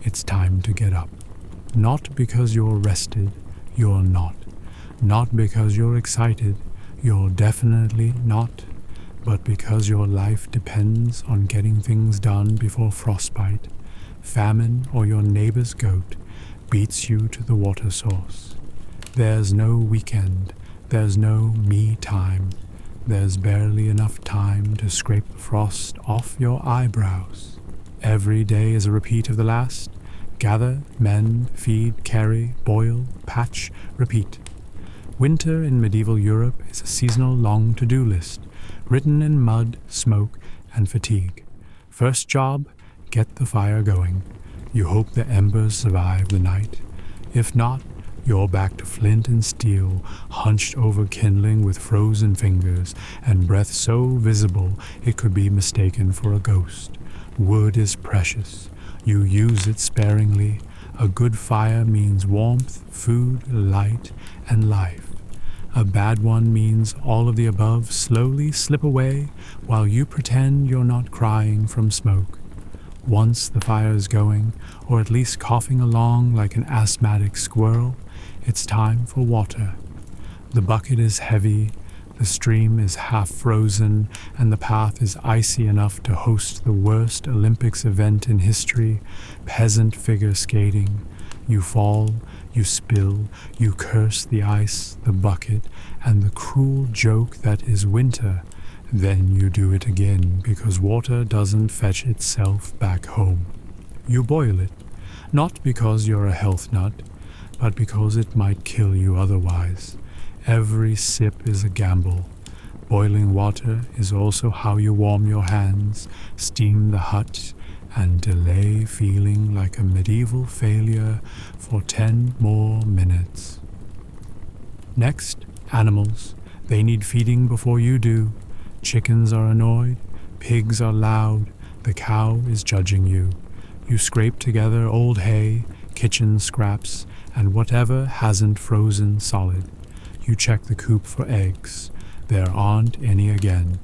it's time to get up. Not because you're rested, you're not. Not because you're excited, you're definitely not. But because your life depends on getting things done before frostbite, famine, or your neighbor's goat beats you to the water source. There's no weekend, there's no me time. There's barely enough time to scrape the frost off your eyebrows. Every day is a repeat of the last. Gather, mend, feed, carry, boil, patch, repeat. Winter in medieval Europe is a seasonal long to-do list, written in mud, smoke, and fatigue. First job, get the fire going. You hope the embers survive the night. If not, you're back to flint and steel, hunched over kindling with frozen fingers and breath so visible it could be mistaken for a ghost. Wood is precious. You use it sparingly. A good fire means warmth, food, light, and life. A bad one means all of the above slowly slip away while you pretend you're not crying from smoke. Once the fire is going, or at least coughing along like an asthmatic squirrel, it's time for water. The bucket is heavy, the stream is half frozen, and the path is icy enough to host the worst Olympics event in history, peasant figure skating. You fall, You spill, you curse the ice, the bucket, and the cruel joke that is winter. Then you do it again because water doesn't fetch itself back home. You boil it, not because you're a health nut, but because it might kill you otherwise. Every sip is a gamble. Boiling water is also how you warm your hands, steam the hut, and delay feeling like a medieval failure for 10 more minutes. Next, animals. They need feeding before you do. Chickens are annoyed, pigs are loud, the cow is judging you. You scrape together old hay, kitchen scraps, and whatever hasn't frozen solid. You check the coop for eggs. There aren't any again.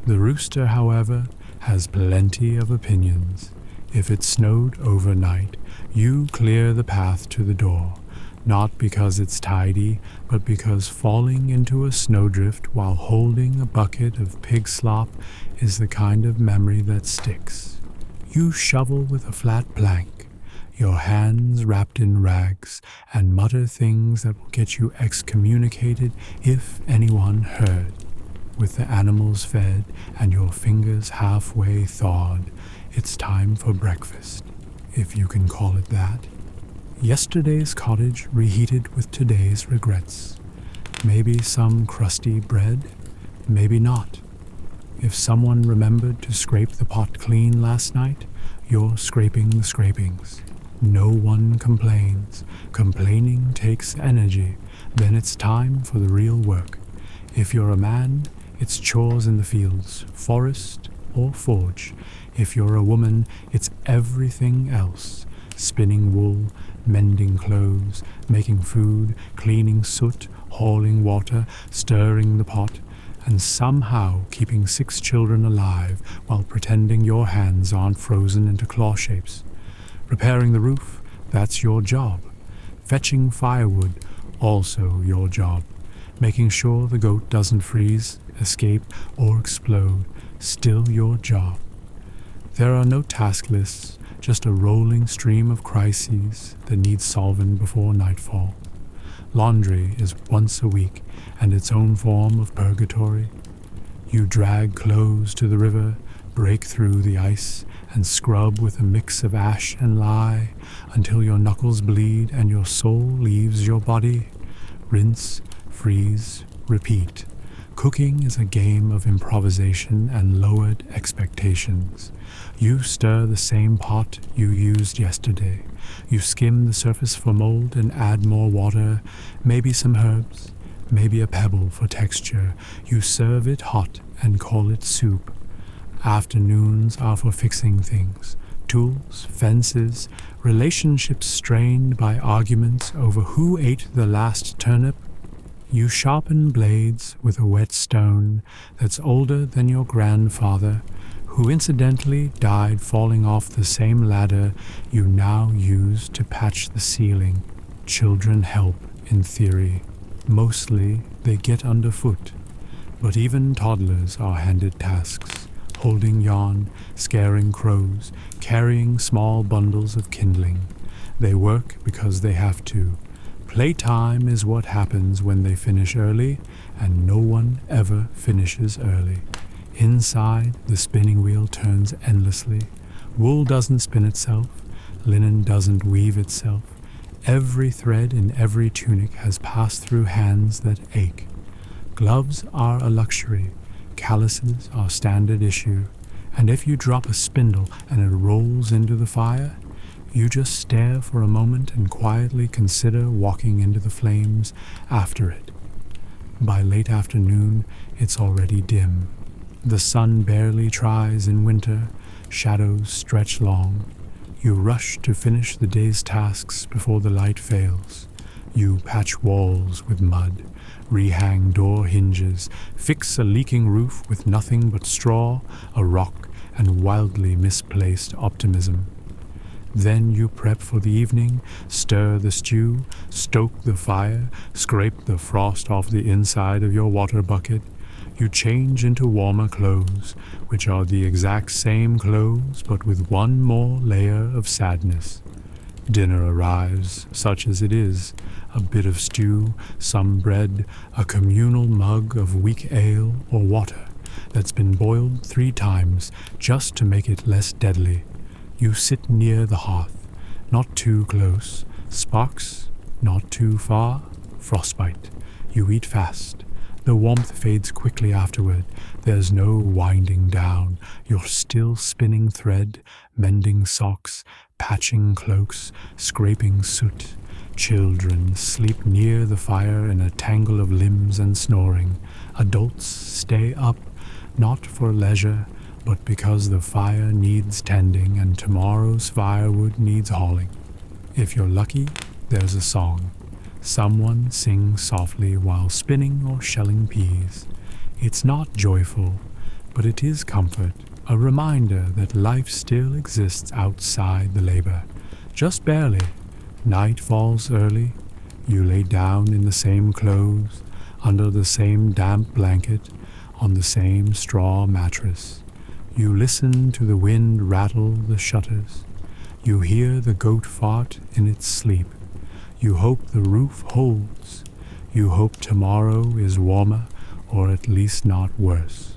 The rooster, however, has plenty of opinions. If it snowed overnight, you clear the path to the door, not because it's tidy, but because falling into a snowdrift while holding a bucket of pig slop is the kind of memory that sticks. You shovel with a flat plank, your hands wrapped in rags, and mutter things that will get you excommunicated if anyone heard. With the animals fed and your fingers halfway thawed, it's time for breakfast, if you can call it that. Yesterday's cottage reheated with today's regrets. Maybe some crusty bread, maybe not. If someone remembered to scrape the pot clean last night, you're scraping the scrapings. No one complains. Complaining takes energy. Then it's time for the real work. If you're a man, it's chores in the fields, forest, or forge. If you're a woman, it's everything else. Spinning wool, mending clothes, making food, cleaning soot, hauling water, stirring the pot, and somehow keeping 6 children alive while pretending your hands aren't frozen into claw shapes. Repairing the roof, that's your job. Fetching firewood, also your job. Making sure the goat doesn't freeze, escape, or explode, still your job. There are no task lists, just a rolling stream of crises that need solving before nightfall. Laundry is once a week and its own form of purgatory. You drag clothes to the river, break through the ice, and scrub with a mix of ash and lye until your knuckles bleed and your soul leaves your body. Rinse, freeze, repeat. Cooking is a game of improvisation and lowered expectations. You stir the same pot you used yesterday. You skim the surface for mold and add more water, maybe some herbs, maybe a pebble for texture. You serve it hot and call it soup. Afternoons are for fixing things. Tools, fences, relationships strained by arguments over who ate the last turnip. You sharpen blades with a whetstone that's older than your grandfather, who incidentally died falling off the same ladder you now use to patch the ceiling. Children help, in theory. Mostly they get underfoot, but even toddlers are handed tasks. Holding yarn, scaring crows, carrying small bundles of kindling. They work because they have to. Playtime is what happens when they finish early, and no one ever finishes early. Inside, the spinning wheel turns endlessly. Wool doesn't spin itself. Linen doesn't weave itself. Every thread in every tunic has passed through hands that ache. Gloves are a luxury. Calluses are standard issue. And if you drop a spindle and it rolls into the fire, you just stare for a moment and quietly consider walking into the flames after it. By late afternoon, it's already dim. The sun barely tries in winter, shadows stretch long. You rush to finish the day's tasks before the light fails. You patch walls with mud, rehang door hinges, fix a leaking roof with nothing but straw, a rock, and wildly misplaced optimism. Then you prep for the evening, stir the stew, stoke the fire, scrape the frost off the inside of your water bucket. You change into warmer clothes, which are the exact same clothes but with one more layer of sadness. Dinner arrives, such as it is, a bit of stew, some bread, a communal mug of weak ale or water that's been boiled 3 times just to make it less deadly. You sit near the hearth, not too close, sparks, not too far, frostbite. You eat fast. The warmth fades quickly afterward. There's no winding down. You're still spinning thread, mending socks, patching cloaks, scraping soot. Children sleep near the fire in a tangle of limbs and snoring. Adults stay up, not for leisure, but because the fire needs tending and tomorrow's firewood needs hauling. If you're lucky, there's a song. Someone sings softly while spinning or shelling peas. It's not joyful, but it is comfort, a reminder that life still exists outside the labor. Just barely. Night falls early. You lay down in the same clothes, under the same damp blanket, on the same straw mattress. You listen to the wind rattle the shutters. You hear the goat fart in its sleep. You hope the roof holds. You hope tomorrow is warmer, or at least not worse.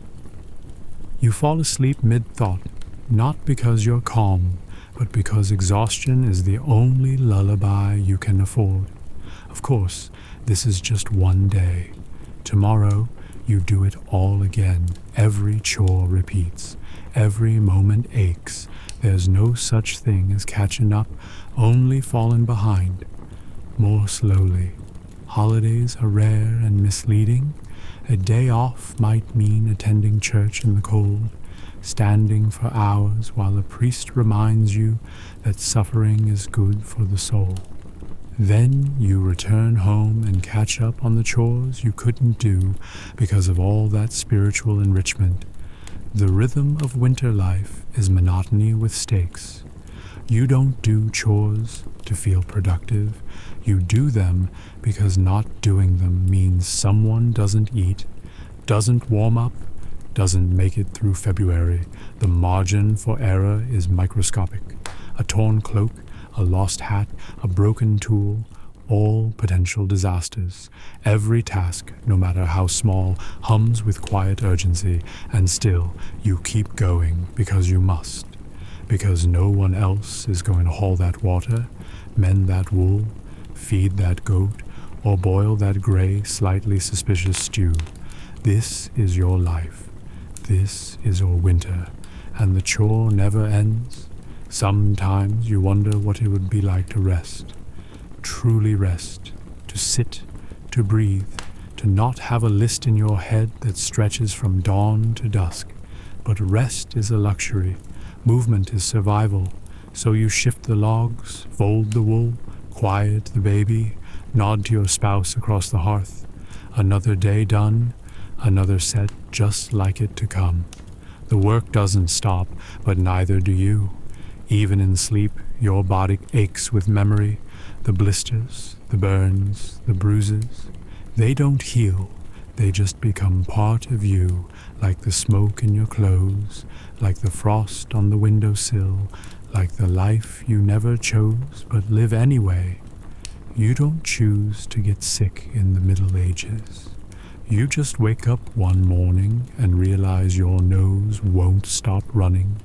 You fall asleep mid-thought, not because you're calm, but because exhaustion is the only lullaby you can afford. Of course, this is just one day. Tomorrow, you do it all again. Every chore repeats. Every moment aches. There's no such thing as catching up, only falling behind. More slowly. Holidays are rare and misleading. A day off might mean attending church in the cold, standing for hours while a priest reminds you that suffering is good for the soul. Then you return home and catch up on the chores you couldn't do because of all that spiritual enrichment. The rhythm of winter life is monotony with stakes. You don't do chores to feel productive. You do them because not doing them means someone doesn't eat, doesn't warm up, doesn't make it through February. The margin for error is microscopic. A torn cloak, a lost hat, a broken tool, all potential disasters. Every task, no matter how small, hums with quiet urgency, and still you keep going because you must. Because no one else is going to haul that water, mend that wool, feed that goat, or boil that gray, slightly suspicious stew. This is your life. This is your winter, and the chore never ends. Sometimes you wonder what it would be like to rest. Truly rest. To sit, to breathe, to not have a list in your head that stretches from dawn to dusk. But rest is a luxury. Movement is survival. So you shift the logs, fold the wool, quiet the baby, nod to your spouse across the hearth. Another day done, another set just like it to come. The work doesn't stop, but neither do you. Even in sleep, your body aches with memory. The blisters, the burns, the bruises. They don't heal. They just become part of you, like the smoke in your clothes, like the frost on the windowsill, like the life you never chose but live anyway. You don't choose to get sick in the Middle Ages. You just wake up one morning and realize your nose won't stop running.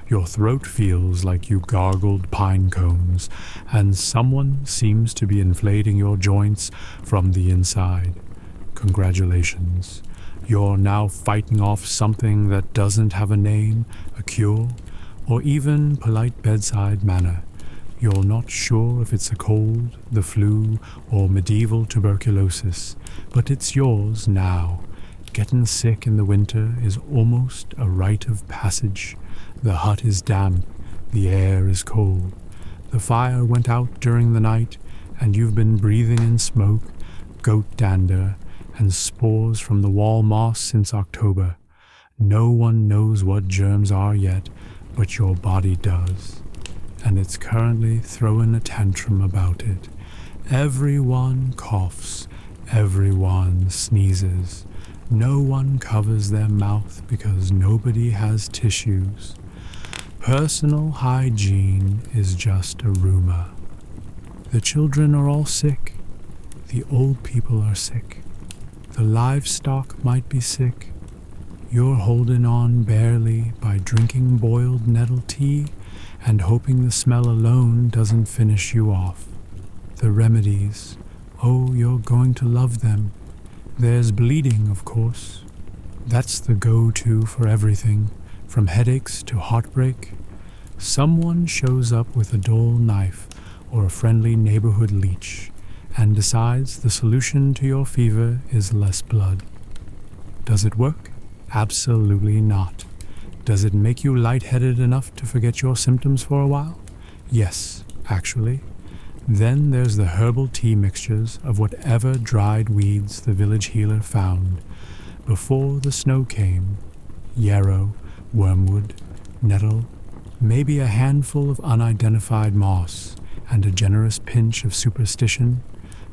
Your throat feels like you gargled pine cones, and someone seems to be inflating your joints from the inside. Congratulations. You're now fighting off something that doesn't have a name, a cure, or even polite bedside manner. You're not sure if it's a cold, the flu, or medieval tuberculosis, but it's yours now. Getting sick in the winter is almost a rite of passage. The hut is damp, the air is cold. The fire went out during the night, and you've been breathing in smoke, goat dander, and spores from the wall moss since October. No one knows what germs are yet, but your body does. And it's currently throwing a tantrum about it. Everyone coughs, everyone sneezes. No one covers their mouth because nobody has tissues. Personal hygiene is just a rumor. The children are all sick. The old people are sick. The livestock might be sick. You're holding on barely by drinking boiled nettle tea and hoping the smell alone doesn't finish you off. The remedies, oh, you're going to love them. There's bleeding, of course. That's the go-to for everything, from headaches to heartbreak. Someone shows up with a dull knife or a friendly neighborhood leech and decides the solution to your fever is less blood. Does it work? Absolutely not. Does it make you lightheaded enough to forget your symptoms for a while? Yes, actually. Then there's the herbal tea mixtures of whatever dried weeds the village healer found before the snow came. Yarrow, wormwood, nettle, maybe a handful of unidentified moss, and a generous pinch of superstition.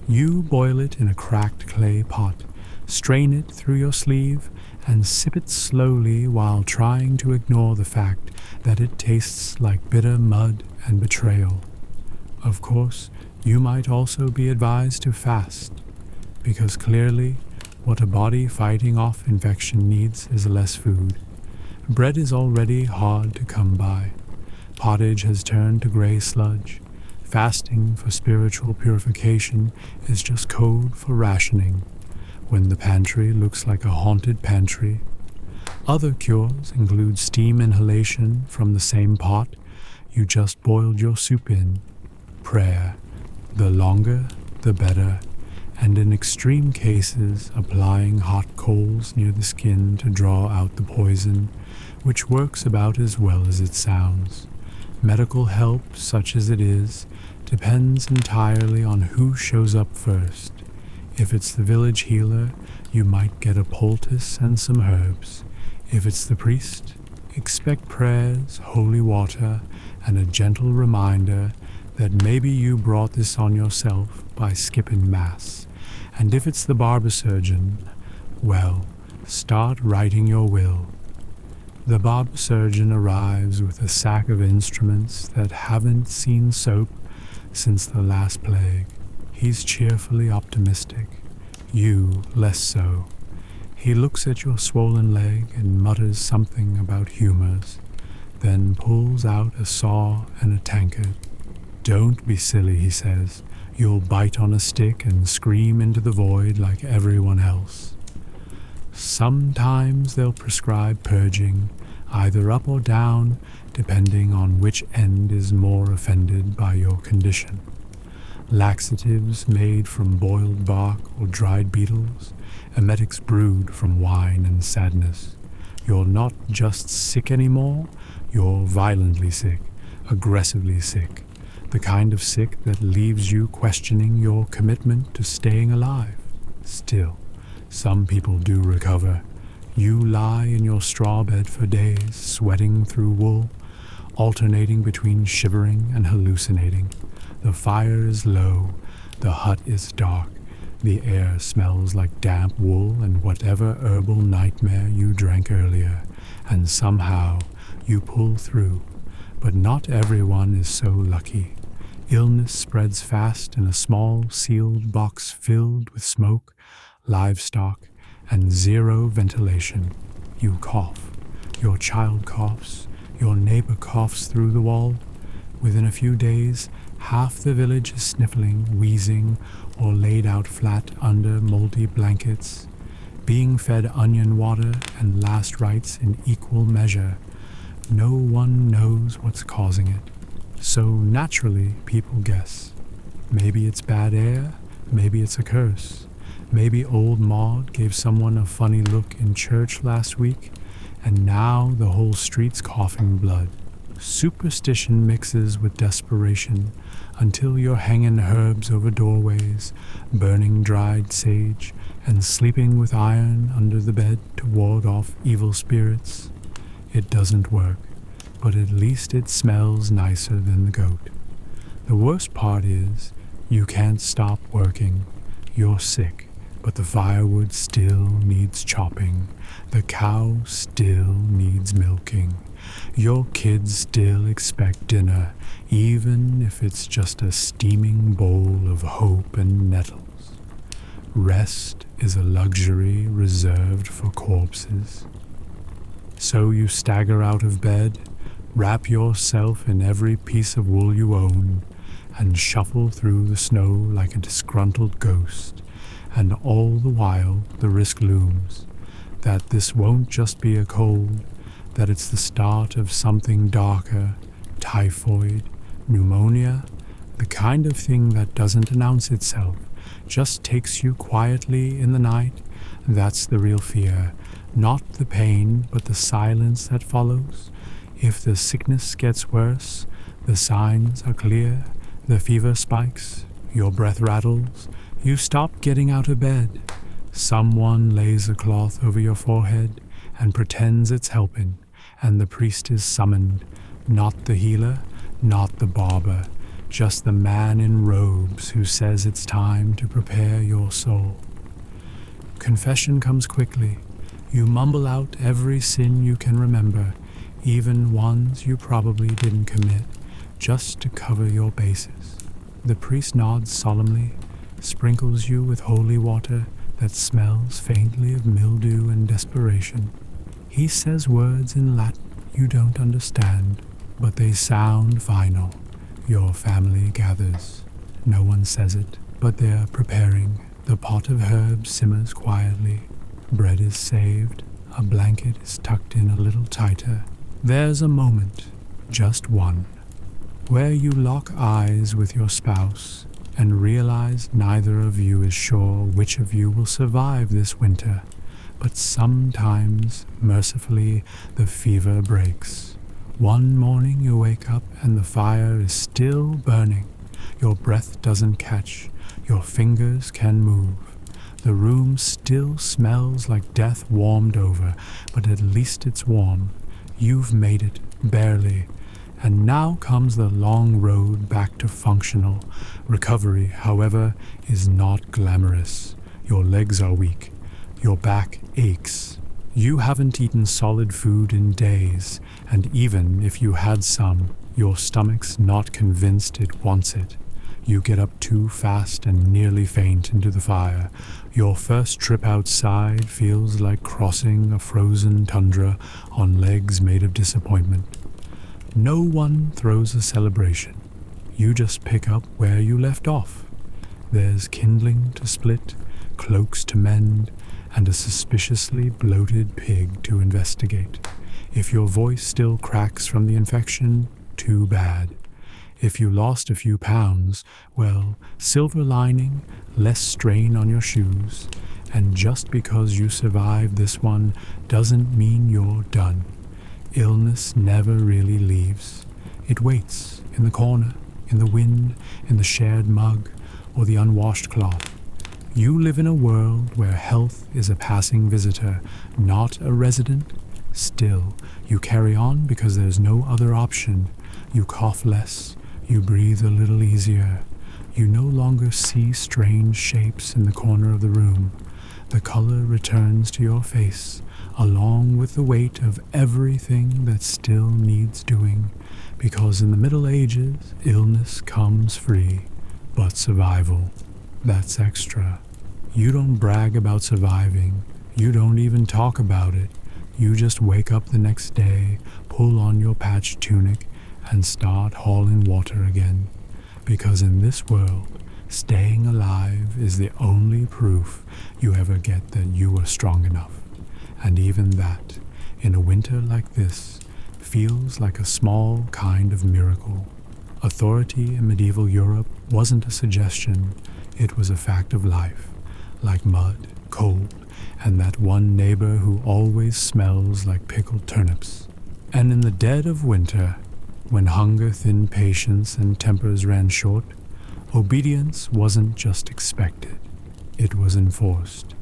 You boil it in a cracked clay pot, strain it through your sleeve, and sip it slowly while trying to ignore the fact that it tastes like bitter mud and betrayal. Of course, you might also be advised to fast, because clearly what a body fighting off infection needs is less food. Bread is already hard to come by. Pottage has turned to gray sludge. Fasting for spiritual purification is just code for rationing, when the pantry looks like a haunted pantry. Other cures include steam inhalation from the same pot you just boiled your soup in, prayer, the longer the better, and in extreme cases applying hot coals near the skin to draw out the poison, which works about as well as it sounds. Medical help, such as it is, depends entirely on who shows up first. If it's the village healer, you might get a poultice and some herbs. If it's the priest, expect prayers, holy water, and a gentle reminder that maybe you brought this on yourself by skipping Mass. And if it's the barber surgeon, well, start writing your will. The barber surgeon arrives with a sack of instruments that haven't seen soap since the last plague. He's cheerfully optimistic. You less so. He looks at your swollen leg and mutters something about humors, then pulls out a saw and a tankard. Don't be silly, he says. You'll bite on a stick and scream into the void like everyone else. Sometimes they'll prescribe purging, either up or down, depending on which end is more offended by your condition. Laxatives made from boiled bark or dried beetles, emetics brewed from wine and sadness. You're not just sick anymore, you're violently sick, aggressively sick, the kind of sick that leaves you questioning your commitment to staying alive. Still, some people do recover. You lie in your straw bed for days, sweating through wool, alternating between shivering and hallucinating. The fire is low, the hut is dark, the air smells like damp wool and whatever herbal nightmare you drank earlier, and somehow you pull through. But not everyone is so lucky. Illness spreads fast in a small sealed box filled with smoke, livestock, and zero ventilation. You cough. Your child coughs. Your neighbor coughs through the wall. Within a few days, half the village is sniffling, wheezing, or laid out flat under moldy blankets, being fed onion water and last rites in equal measure. No one knows what's causing it. So naturally, people guess. Maybe it's bad air, maybe it's a curse. Maybe old Maud gave someone a funny look in church last week, and now the whole street's coughing blood. Superstition mixes with desperation until you're hanging herbs over doorways, burning dried sage, and sleeping with iron under the bed to ward off evil spirits. It doesn't work, but at least it smells nicer than the goat. The worst part is, you can't stop working. You're sick, But the firewood still needs chopping, the cow still needs milking, your kids still expect dinner, even if it's just a steaming bowl of hope and nettles. Rest is a luxury reserved for corpses. So you stagger out of bed, wrap yourself in every piece of wool you own, and shuffle through the snow like a disgruntled ghost. And all the while the risk looms that this won't just be a cold, that it's the start of something darker, typhoid, pneumonia, the kind of thing that doesn't announce itself, just takes you quietly in the night. That's the real fear, not the pain, but the silence that follows. If the sickness gets worse, the signs are clear, the fever spikes, your breath rattles, you stop getting out of bed. Someone lays a cloth over your forehead and pretends it's helping, and the priest is summoned, not the healer, not the barber, just the man in robes who says it's time to prepare your soul. Confession comes quickly. You mumble out every sin you can remember, even ones you probably didn't commit, just to cover your bases. The priest nods solemnly, sprinkles you with holy water that smells faintly of mildew and desperation. He says words in Latin you don't understand, but they sound final. Your family gathers. No one says it, but they're preparing. The pot of herbs simmers quietly. Bread is saved. A blanket is tucked in a little tighter. There's a moment, just one, where you lock eyes with your spouse and realize neither of you is sure which of you will survive this winter. But sometimes, mercifully, the fever breaks. One morning you wake up and the fire is still burning. Your breath doesn't catch. Your fingers can move. The room still smells like death warmed over, but at least it's warm. You've made it, barely. And now comes the long road back to functional. Recovery, however, is not glamorous. Your legs are weak. Your back aches. You haven't eaten solid food in days, and even if you had some, your stomach's not convinced it wants it. You get up too fast and nearly faint into the fire. Your first trip outside feels like crossing a frozen tundra on legs made of disappointment. No one throws a celebration. You just pick up where you left off. There's kindling to split, cloaks to mend, and a suspiciously bloated pig to investigate. If your voice still cracks from the infection, too bad. If you lost a few pounds, well, silver lining, less strain on your shoes. And just because you survived this one doesn't mean you're done. Illness never really leaves. It waits in the corner, in the wind, in the shared mug, or the unwashed cloth. You live in a world where health is a passing visitor, not a resident. Still, you carry on because there's no other option. You cough less. You breathe a little easier. You no longer see strange shapes in the corner of the room. The color returns to your face, along with the weight of everything that still needs doing, because in the Middle Ages, illness comes free, but survival, that's extra. You don't brag about surviving. You don't even talk about it. You just wake up the next day, pull on your patched tunic, and start hauling water again. Because in this world, staying alive is the only proof you ever get that you are strong enough. And even that, in a winter like this, feels like a small kind of miracle. Authority in medieval Europe wasn't a suggestion, it was a fact of life, like mud, cold, and that one neighbor who always smells like pickled turnips. And in the dead of winter, when hunger thinned patience and tempers ran short, obedience wasn't just expected, it was enforced.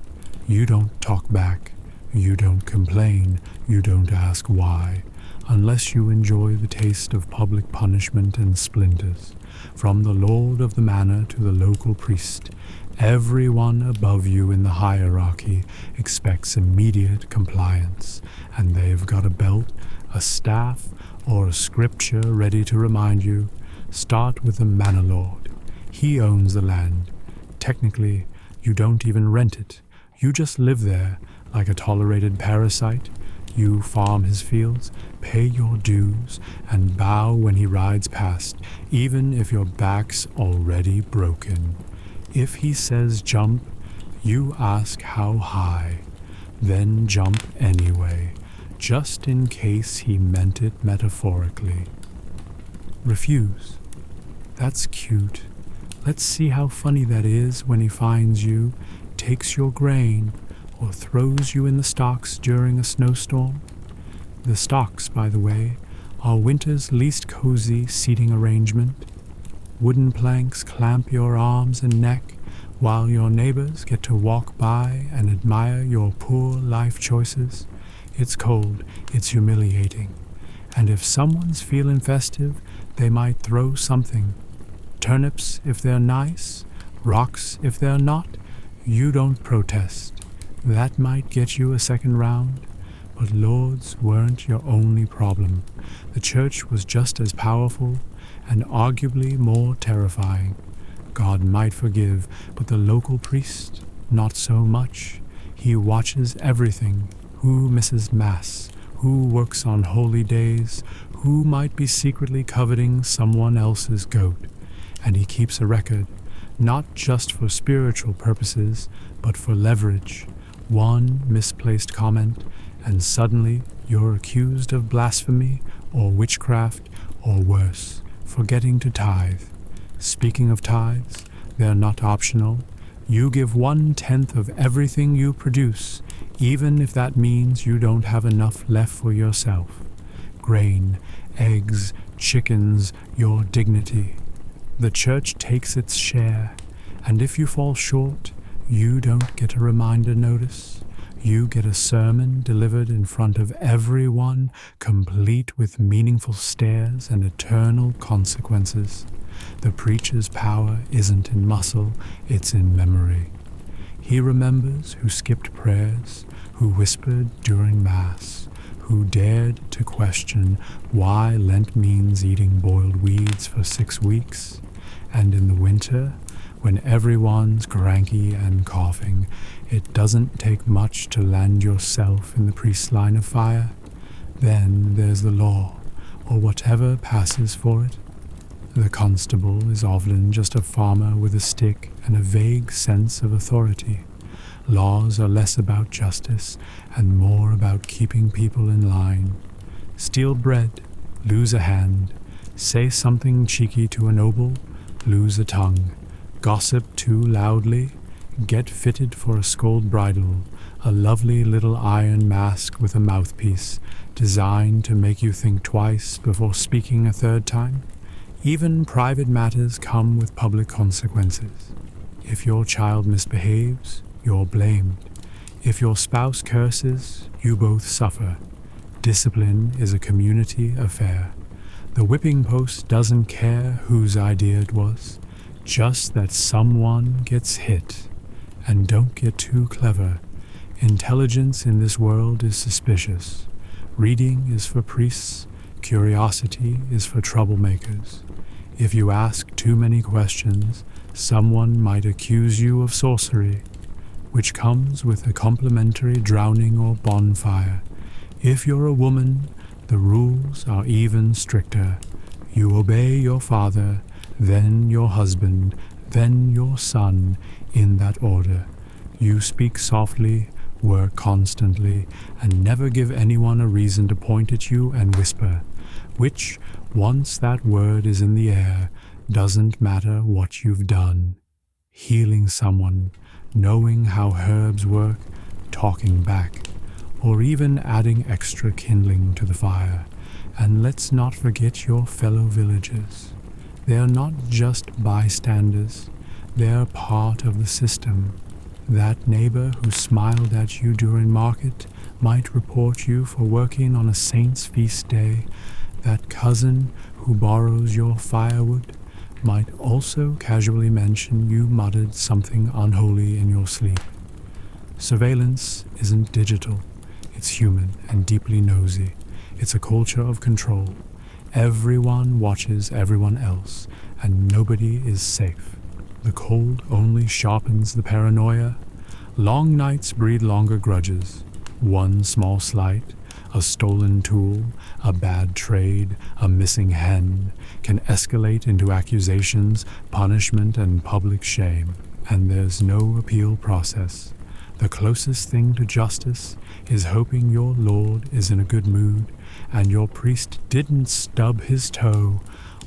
You don't talk back, you don't complain, you don't ask why, unless you enjoy the taste of public punishment and splinters. From the lord of the manor to the local priest, Everyone above you in the hierarchy expects immediate compliance, and they've got a belt, a staff, or a scripture ready to remind you. Start with the manor lord. He owns the land. Technically, you don't even rent it. You just live there like a tolerated parasite. You farm his fields, pay your dues, and bow when he rides past, even if your back's already broken. If he says jump, you ask how high, then jump anyway, just in case he meant it metaphorically. Refuse. That's cute. Let's see how funny that is when he finds you, takes your grain, or throws you in the stocks during a snowstorm. The stocks, by the way, are winter's least cozy seating arrangement. Wooden planks clamp your arms and neck, while your neighbors get to walk by and admire your poor life choices. It's cold, it's humiliating, and if someone's feeling festive, they might throw something. Turnips if they're nice, rocks if they're not. You don't protest. That might get you a second round, but lords weren't your only problem. The church was just as powerful and arguably more terrifying. God might forgive, but the local priest, not so much. He watches everything. Who misses Mass? Who works on holy days? Who might be secretly coveting someone else's goat? And he keeps a record, not just for spiritual purposes, but for leverage. One misplaced comment, and suddenly you're accused of blasphemy or witchcraft or worse, forgetting to tithe. Speaking of tithes, they're not optional. You give 1/10 of everything you produce, even if that means you don't have enough left for yourself. Grain, eggs, chickens, your dignity. The church takes its share, and if you fall short, you don't get a reminder notice. You get a sermon delivered in front of everyone, complete with meaningful stares and eternal consequences. The preacher's power isn't in muscle, it's in memory. He remembers who skipped prayers, who whispered during Mass, who dared to question why Lent means eating boiled weeds for 6 weeks. And in the winter, when everyone's cranky and coughing, it doesn't take much to land yourself in the priest's line of fire. Then there's the law, or whatever passes for it. The constable is often just a farmer with a stick and a vague sense of authority. Laws are less about justice and more about keeping people in line. Steal bread, lose a hand. Say something cheeky to a noble, lose a tongue. Gossip too loudly, get fitted for a scold bridle, a lovely little iron mask with a mouthpiece, designed to make you think twice before speaking a third time. Even private matters come with public consequences. If your child misbehaves, you're blamed. If your spouse curses, you both suffer. Discipline is a community affair. The whipping post doesn't care whose idea it was, just that someone gets hit. And don't get too clever. Intelligence in this world is suspicious. Reading is for priests. Curiosity is for troublemakers. If you ask too many questions, someone might accuse you of sorcery, which comes with a complimentary drowning or bonfire. If you're a woman, the rules are even stricter. You obey your father, then your husband, then your son, in that order. You speak softly, work constantly, and never give anyone a reason to point at you and whisper, which, once that word is in the air, doesn't matter what you've done. Healing someone, knowing how herbs work, talking back, or even adding extra kindling to the fire. And let's not forget your fellow villagers. They are not just bystanders, they are part of the system. That neighbor who smiled at you during market might report you for working on a saint's feast day. That cousin who borrows your firewood, might also casually mention you muttered something unholy in your sleep. Surveillance isn't digital. It's human and deeply nosy. It's a culture of control. Everyone watches everyone else, and nobody is safe. The cold only sharpens the paranoia. Long nights breed longer grudges. One small slight, a stolen tool, a bad trade, a missing hen, can escalate into accusations, punishment, and public shame. And there's no appeal process. The closest thing to justice is hoping your Lord is in a good mood and your priest didn't stub his toe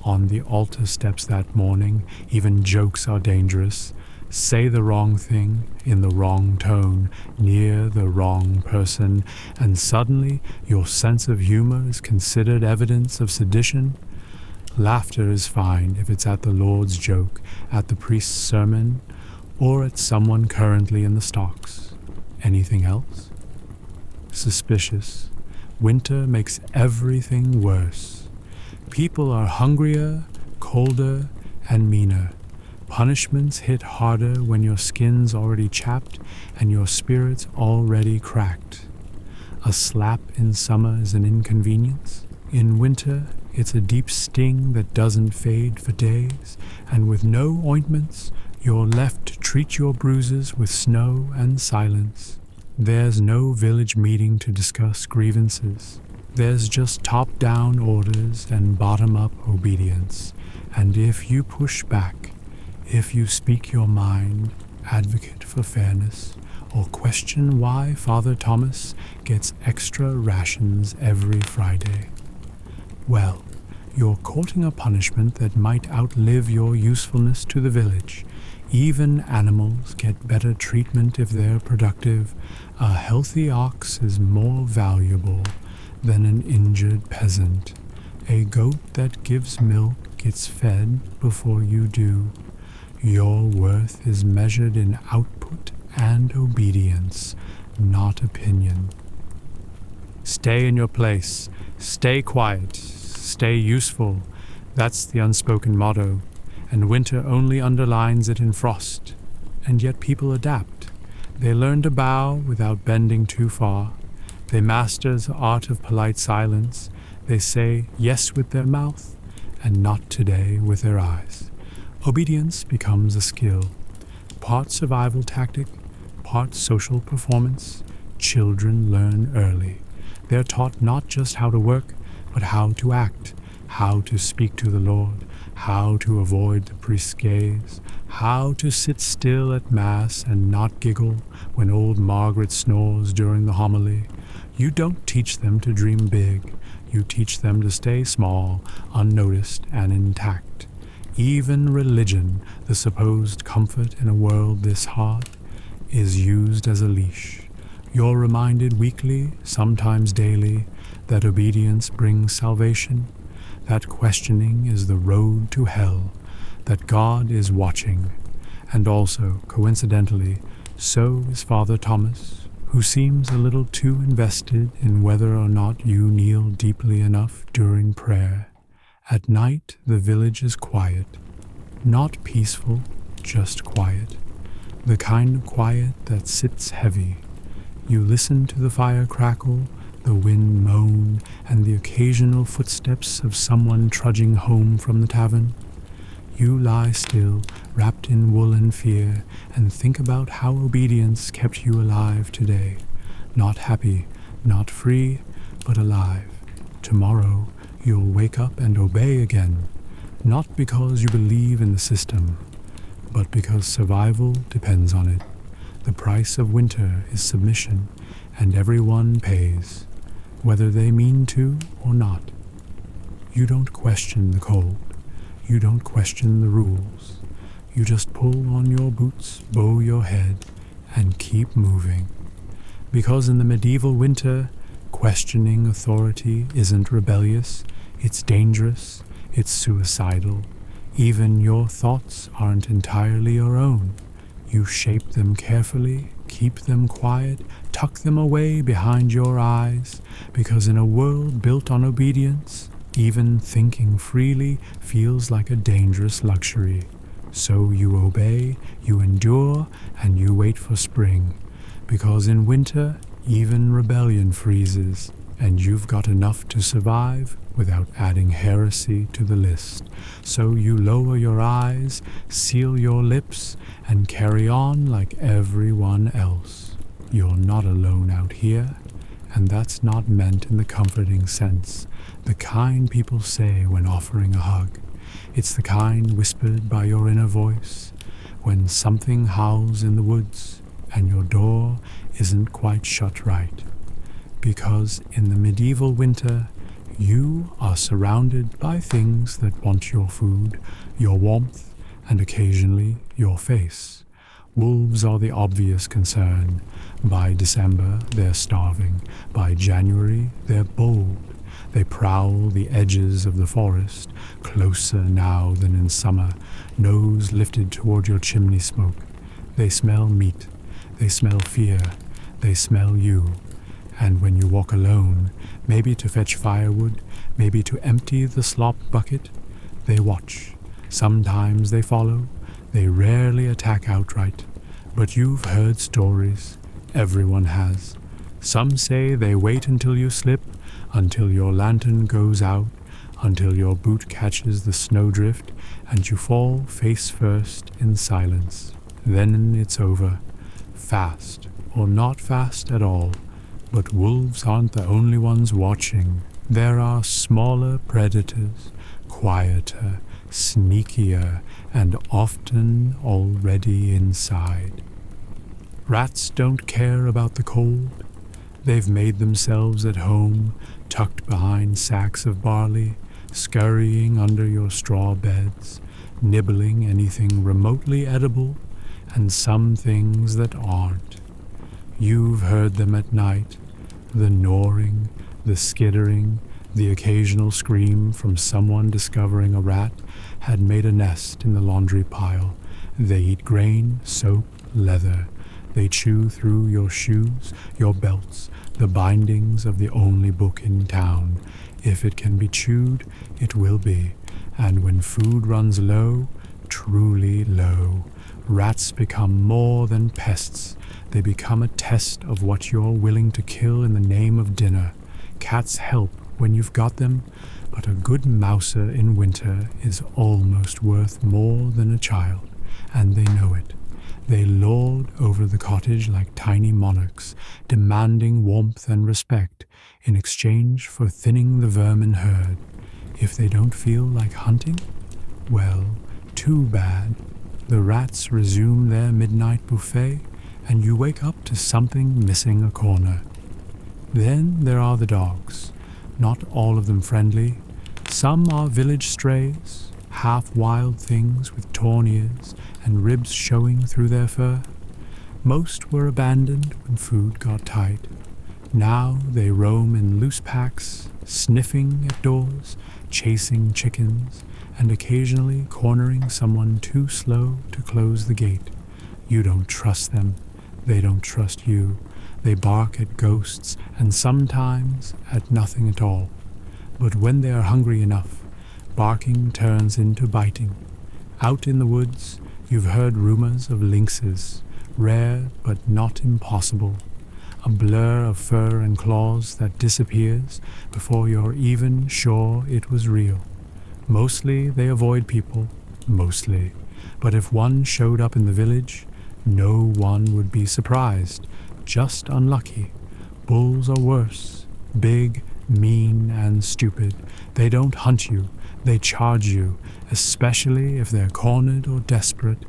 on the altar steps that morning. Even jokes are dangerous. Say the wrong thing in the wrong tone near the wrong person, and suddenly your sense of humor is considered evidence of sedition. Laughter is fine if it's at the Lord's joke, at the priest's sermon, or at someone currently in the stocks. Anything else? Suspicious. Winter makes everything worse. People are hungrier, colder, and meaner. Punishments hit harder when your skin's already chapped and your spirit's already cracked. A slap in summer is an inconvenience. In winter, it's a deep sting that doesn't fade for days, and with no ointments, you're left to treat your bruises with snow and silence. There's no village meeting to discuss grievances. There's just top-down orders and bottom-up obedience. And if you push back, if you speak your mind, advocate for fairness, or question why Father Thomas gets extra rations every Friday, well, you're courting a punishment that might outlive your usefulness to the village. Even animals get better treatment if they're productive. A healthy ox is more valuable than an injured peasant. A goat that gives milk gets fed before you do. Your worth is measured in output and obedience, not opinion. Stay in your place. Stay quiet. Stay useful. That's the unspoken motto, and winter only underlines it in frost. And yet people adapt. They learn to bow without bending too far. They master the art of polite silence. They say yes with their mouth and not today with their eyes. Obedience becomes a skill, part survival tactic, part social performance. Children learn early. They're taught not just how to work, but how to act, how to speak to the Lord, how to avoid the priest's gaze, how to sit still at Mass and not giggle when old Margaret snores during the homily. You don't teach them to dream big. You teach them to stay small, unnoticed, and intact. Even religion, the supposed comfort in a world this hard, is used as a leash. You're reminded weekly, sometimes daily, that obedience brings salvation, that questioning is the road to hell, that God is watching. And also, coincidentally, so is Father Thomas, who seems a little too invested in whether or not you kneel deeply enough during prayer. At night, the village is quiet. Not peaceful, just quiet. The kind of quiet that sits heavy. You listen to the fire crackle, the wind moan, and the occasional footsteps of someone trudging home from the tavern. You lie still, wrapped in woolen fear, and think about how obedience kept you alive today. Not happy, not free, but alive. Tomorrow, you'll wake up and obey again, not because you believe in the system, but because survival depends on it. The price of winter is submission, and everyone pays, whether they mean to or not. You don't question the cold. You don't question the rules. You just pull on your boots, bow your head, and keep moving. Because in the medieval winter, questioning authority isn't rebellious, it's dangerous, it's suicidal. Even your thoughts aren't entirely your own. You shape them carefully, keep them quiet, tuck them away behind your eyes, because in a world built on obedience, Even thinking freely feels like a dangerous luxury. So you obey, you endure, and you wait for spring. Because in winter, even rebellion freezes, and you've got enough to survive without adding heresy to the list. So you lower your eyes, seal your lips, and carry on like everyone else. You're not alone out here, and that's not meant in the comforting sense, the kind people say when offering a hug. It's the kind whispered by your inner voice when something howls in the woods and your door isn't quite shut right. Because in the medieval winter, you are surrounded by things that want your food, your warmth, and occasionally your face. Wolves are the obvious concern. By December, they're starving. By January, they're bold. They prowl the edges of the forest, closer now than in summer, nose lifted toward your chimney smoke. They smell meat. They smell fear. They smell you. And when you walk alone, maybe to fetch firewood, maybe to empty the slop bucket, they watch. Sometimes they follow. They rarely attack outright. But you've heard stories. Everyone has. Some say they wait until you slip, until your lantern goes out, until your boot catches the snowdrift, and you fall face first in silence. Then it's over. Fast, or not fast at all. But wolves aren't the only ones watching. There are smaller predators, quieter, sneakier, and often already inside. Rats don't care about the cold. They've made themselves at home, tucked behind sacks of barley, scurrying under your straw beds, nibbling anything remotely edible, and some things that aren't. You've heard them at night, the gnawing, the skittering, the occasional scream from someone discovering a rat had made a nest in the laundry pile. They eat grain, soap, leather. They chew through your shoes, your belts, the bindings of the only book in town. If it can be chewed, it will be. And when food runs low, truly low, rats become more than pests. They become a test of what you're willing to kill in the name of dinner. Cats help when you've got them, but a good mouser in winter is almost worth more than a child, and they know it. They lord over the cottage like tiny monarchs, demanding warmth and respect in exchange for thinning the vermin herd. If they don't feel like hunting, well, too bad. The rats resume their midnight buffet, and you wake up to something missing a corner. Then there are the dogs, not all of them friendly. Some are village strays, half-wild things with torn ears and ribs showing through their fur. Most were abandoned when food got tight. Now they roam in loose packs, sniffing at doors, chasing chickens, and occasionally cornering someone too slow to close the gate. You don't trust them. They don't trust you. They bark at ghosts and sometimes at nothing at all. But when they are hungry enough, barking turns into biting. Out in the woods, you've heard rumors of lynxes, rare but not impossible. A blur of fur and claws that disappears before you're even sure it was real. Mostly they avoid people, mostly. But if one showed up in the village, no one would be surprised, just unlucky. Bulls are worse, big, mean, and stupid. They don't hunt you, they charge you, especially if they're cornered or desperate.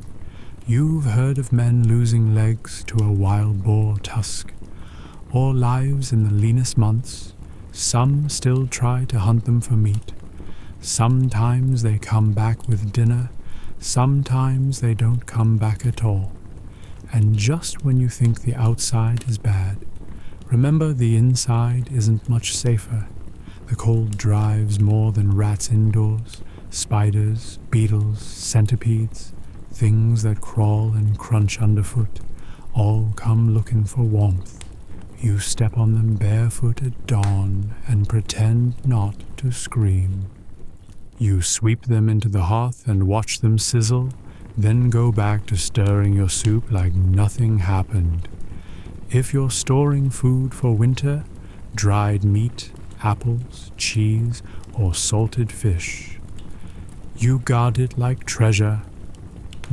You've heard of men losing legs to a wild boar tusk, or lives in the leanest months. Some still try to hunt them for meat. Sometimes they come back with dinner, sometimes they don't come back at all. And just when you think the outside is bad, remember the inside isn't much safer. The cold drives more than rats indoors, spiders, beetles, centipedes, things that crawl and crunch underfoot, all come looking for warmth. You step on them barefoot at dawn and pretend not to scream. You sweep them into the hearth and watch them sizzle, then go back to stirring your soup like nothing happened. If you're storing food for winter, dried meat, apples, cheese, or salted fish, you guard it like treasure,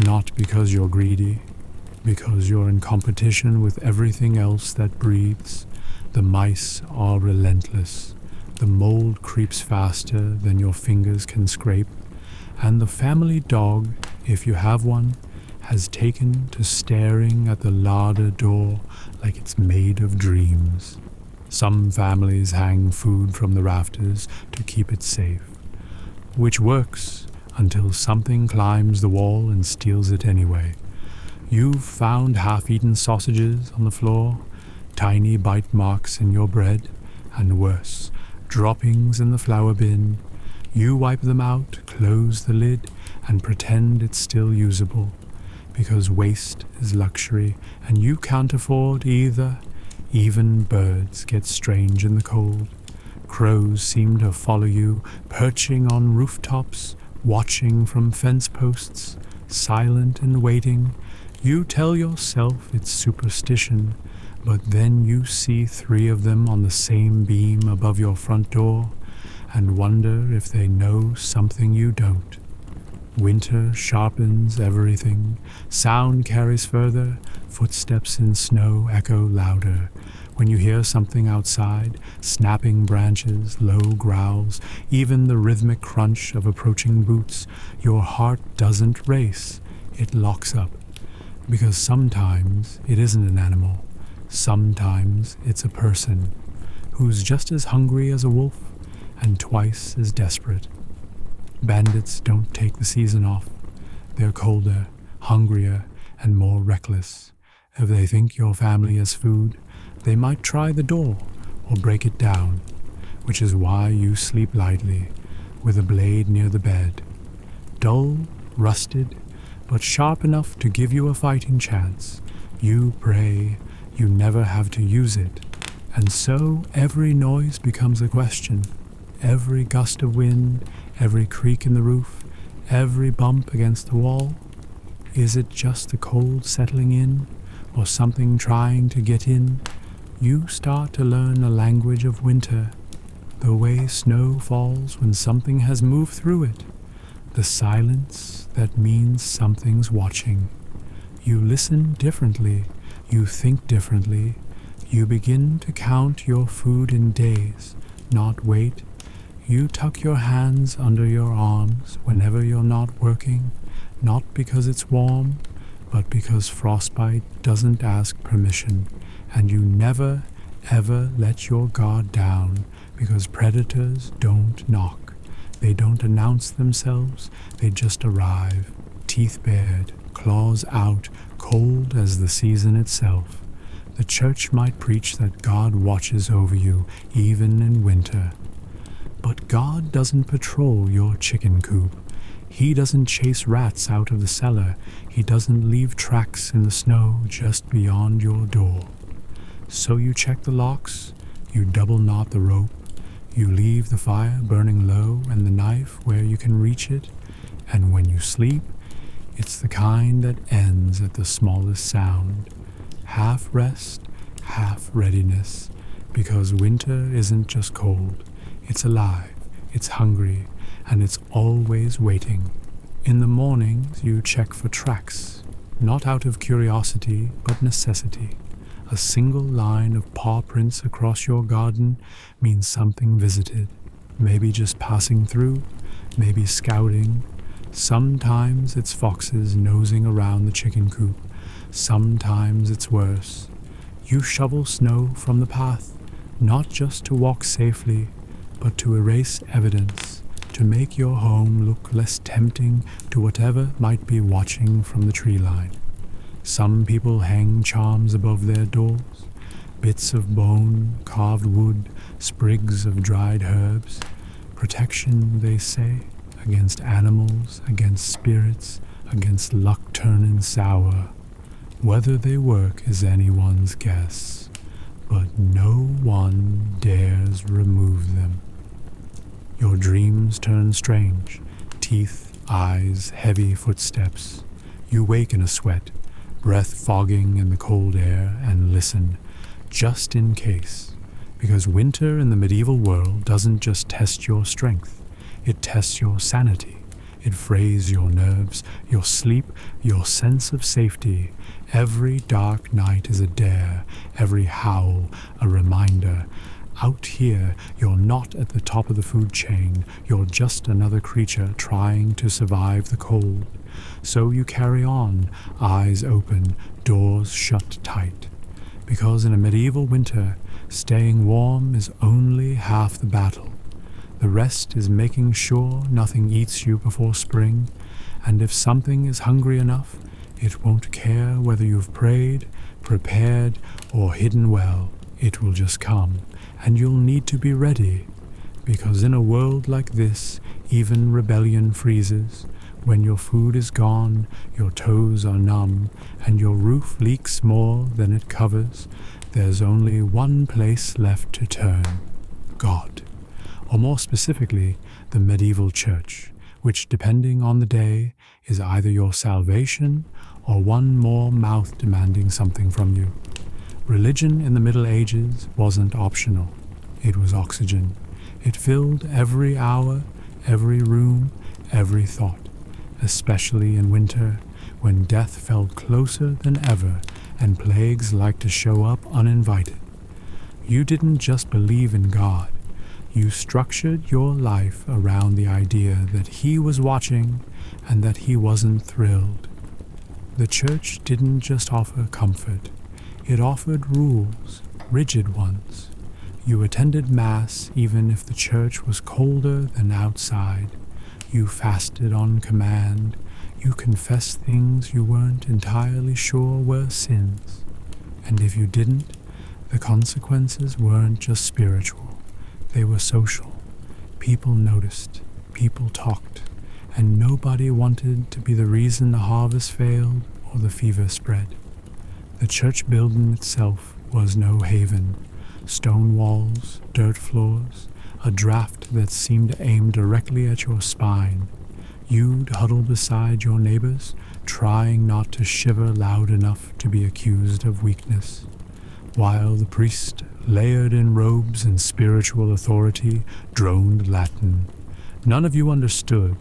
not because you're greedy, because you're in competition with everything else that breathes. The mice are relentless. The mold creeps faster than your fingers can scrape. And the family dog, if you have one, has taken to staring at the larder door like it's made of dreams. Some families hang food from the rafters to keep it safe, which works until something climbs the wall and steals it anyway. You've found half-eaten sausages on the floor, tiny bite marks in your bread, and worse, droppings in the flour bin. You wipe them out, close the lid, and pretend it's still usable, because waste is luxury, and you can't afford either. Even birds get strange in the cold. Crows seem to follow you, perching on rooftops, watching from fence posts, silent and waiting. You tell yourself it's superstition, but then you see 3 of them on the same beam above your front door and wonder if they know something you don't. Winter sharpens everything. Sound carries further. Footsteps in snow echo louder. When you hear something outside, snapping branches, low growls, even the rhythmic crunch of approaching boots, your heart doesn't race. It locks up. Because sometimes it isn't an animal. Sometimes it's a person who's just as hungry as a wolf and twice as desperate. Bandits don't take the season off. They're colder, hungrier, and more reckless. If they think your family has food, they might try the door or break it down, which is why you sleep lightly, with a blade near the bed. Dull, rusted, but sharp enough to give you a fighting chance. You pray you never have to use it, and so every noise becomes a question. Every gust of wind, every creak in the roof, every bump against the wall. Is it just the cold settling in, or something trying to get in? You start to learn a language of winter, the way snow falls when something has moved through it. The silence that means something's watching. You listen differently, you think differently. You begin to count your food in days, not weight. You tuck your hands under your arms whenever you're not working, not because it's warm, but because frostbite doesn't ask permission, and you never, ever let your guard down, because predators don't knock. They don't announce themselves, they just arrive, teeth bared, claws out, cold as the season itself. The church might preach that God watches over you, even in winter. But God doesn't patrol your chicken coop. He doesn't chase rats out of the cellar. He doesn't leave tracks in the snow just beyond your door. So you check the locks, you double knot the rope, you leave the fire burning low and the knife where you can reach it, and when you sleep, it's the kind that ends at the smallest sound. Half rest, half readiness, because winter isn't just cold. It's alive, it's hungry, and it's always waiting. In the mornings, you check for tracks, not out of curiosity, but necessity. A single line of paw prints across your garden means something visited, maybe just passing through, maybe scouting. Sometimes it's foxes nosing around the chicken coop. Sometimes it's worse. You shovel snow from the path, not just to walk safely, but to erase evidence, to make your home look less tempting to whatever might be watching from the tree line. Some people hang charms above their doors, bits of bone, carved wood, sprigs of dried herbs. Protection, they say, against animals, against spirits, against luck turning sour. Whether they work is anyone's guess. but no one dares remove them. Your dreams turn strange, teeth, eyes, heavy footsteps. You wake in a sweat, breath fogging in the cold air, and listen, just in case. Because winter in the medieval world doesn't just test your strength, it tests your sanity. It frays your nerves, your sleep, your sense of safety. Every dark night is a dare, every howl a reminder. Out here, you're not at the top of the food chain, you're just another creature trying to survive the cold. So you carry on, eyes open, doors shut tight. Because in a medieval winter, staying warm is only half the battle. The rest is making sure nothing eats you before spring, and if something is hungry enough, it won't care whether you've prayed, prepared, or hidden well. It will just come, and you'll need to be ready, because in a world like this, even rebellion freezes. When your food is gone, your toes are numb, and your roof leaks more than it covers, there's only one place left to turn: God. Or more specifically, the medieval church, which, depending on the day, is either your salvation or one more mouth demanding something from you. Religion in the Middle Ages wasn't optional. It was oxygen. It filled every hour, every room, every thought, especially in winter, when death felt closer than ever and plagues liked to show up uninvited. You didn't just believe in God. You structured your life around the idea that He was watching and that He wasn't thrilled. The church didn't just offer comfort. It offered rules, rigid ones. You attended Mass even if the church was colder than outside. You fasted on command. You confessed things you weren't entirely sure were sins. And if you didn't, the consequences weren't just spiritual. They were social. People noticed, people talked, and nobody wanted to be the reason the harvest failed or the fever spread. The church building itself was no haven. Stone walls, dirt floors, a draft that seemed aimed directly at your spine. You'd huddle beside your neighbors, trying not to shiver loud enough to be accused of weakness, while the priest, layered in robes and spiritual authority, droned Latin. None of you understood,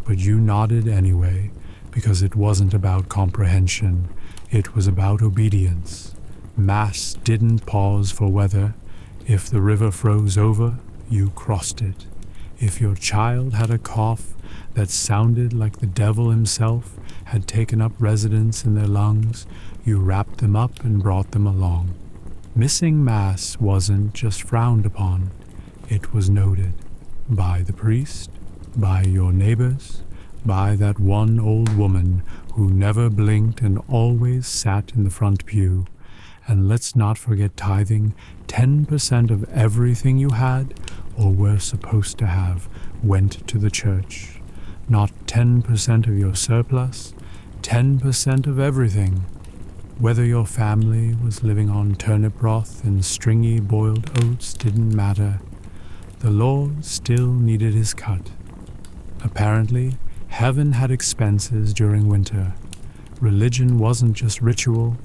but you nodded anyway, because it wasn't about comprehension, it was about obedience. Mass didn't pause for weather. If the river froze over, you crossed it. If your child had a cough that sounded like the devil himself had taken up residence in their lungs, you wrapped them up and brought them along. Missing Mass wasn't just frowned upon, it was noted. By the priest, by your neighbors, by that one old woman who never blinked and always sat in the front pew. And let's not forget tithing. 10% of everything you had or were supposed to have went to the church. Not 10% of your surplus, 10% of everything. Whether your family was living on turnip broth and stringy boiled oats didn't matter. The Lord still needed His cut. Apparently, heaven had expenses during winter. Religion wasn't just ritual,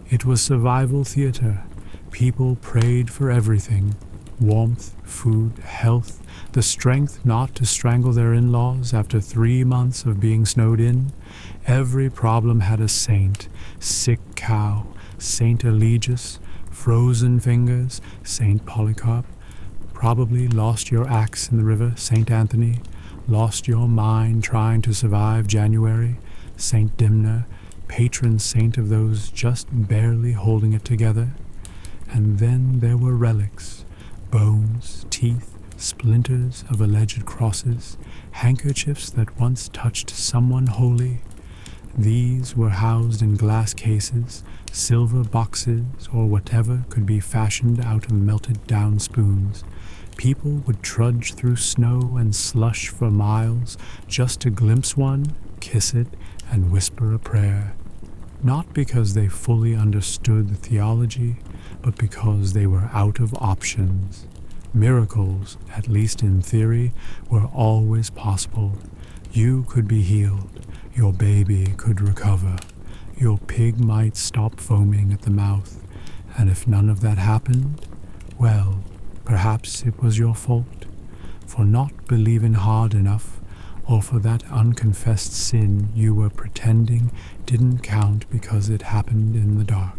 it was survival theater. People prayed for everything: warmth, food, health, the strength not to strangle their in-laws after 3 months of being snowed in. Every problem had a saint: sick cow, Saint Eligius, frozen fingers, Saint Polycarp. Probably lost your axe in the river, Saint Anthony. Lost your mind trying to survive January, Saint Dimna, patron saint of those just barely holding it together. And then there were relics: bones, teeth, splinters of alleged crosses, handkerchiefs that once touched someone holy. These were housed in glass cases, silver boxes, or whatever could be fashioned out of melted down spoons. People would trudge through snow and slush for miles just to glimpse one, kiss it, and whisper a prayer. not because they fully understood the theology, but because they were out of options. Miracles, at least in theory, were always possible. You could be healed, your baby could recover, your pig might stop foaming at the mouth, and if none of that happened, well, perhaps it was your fault, for not believing hard enough, or for that unconfessed sin you were pretending didn't count because it happened in the dark.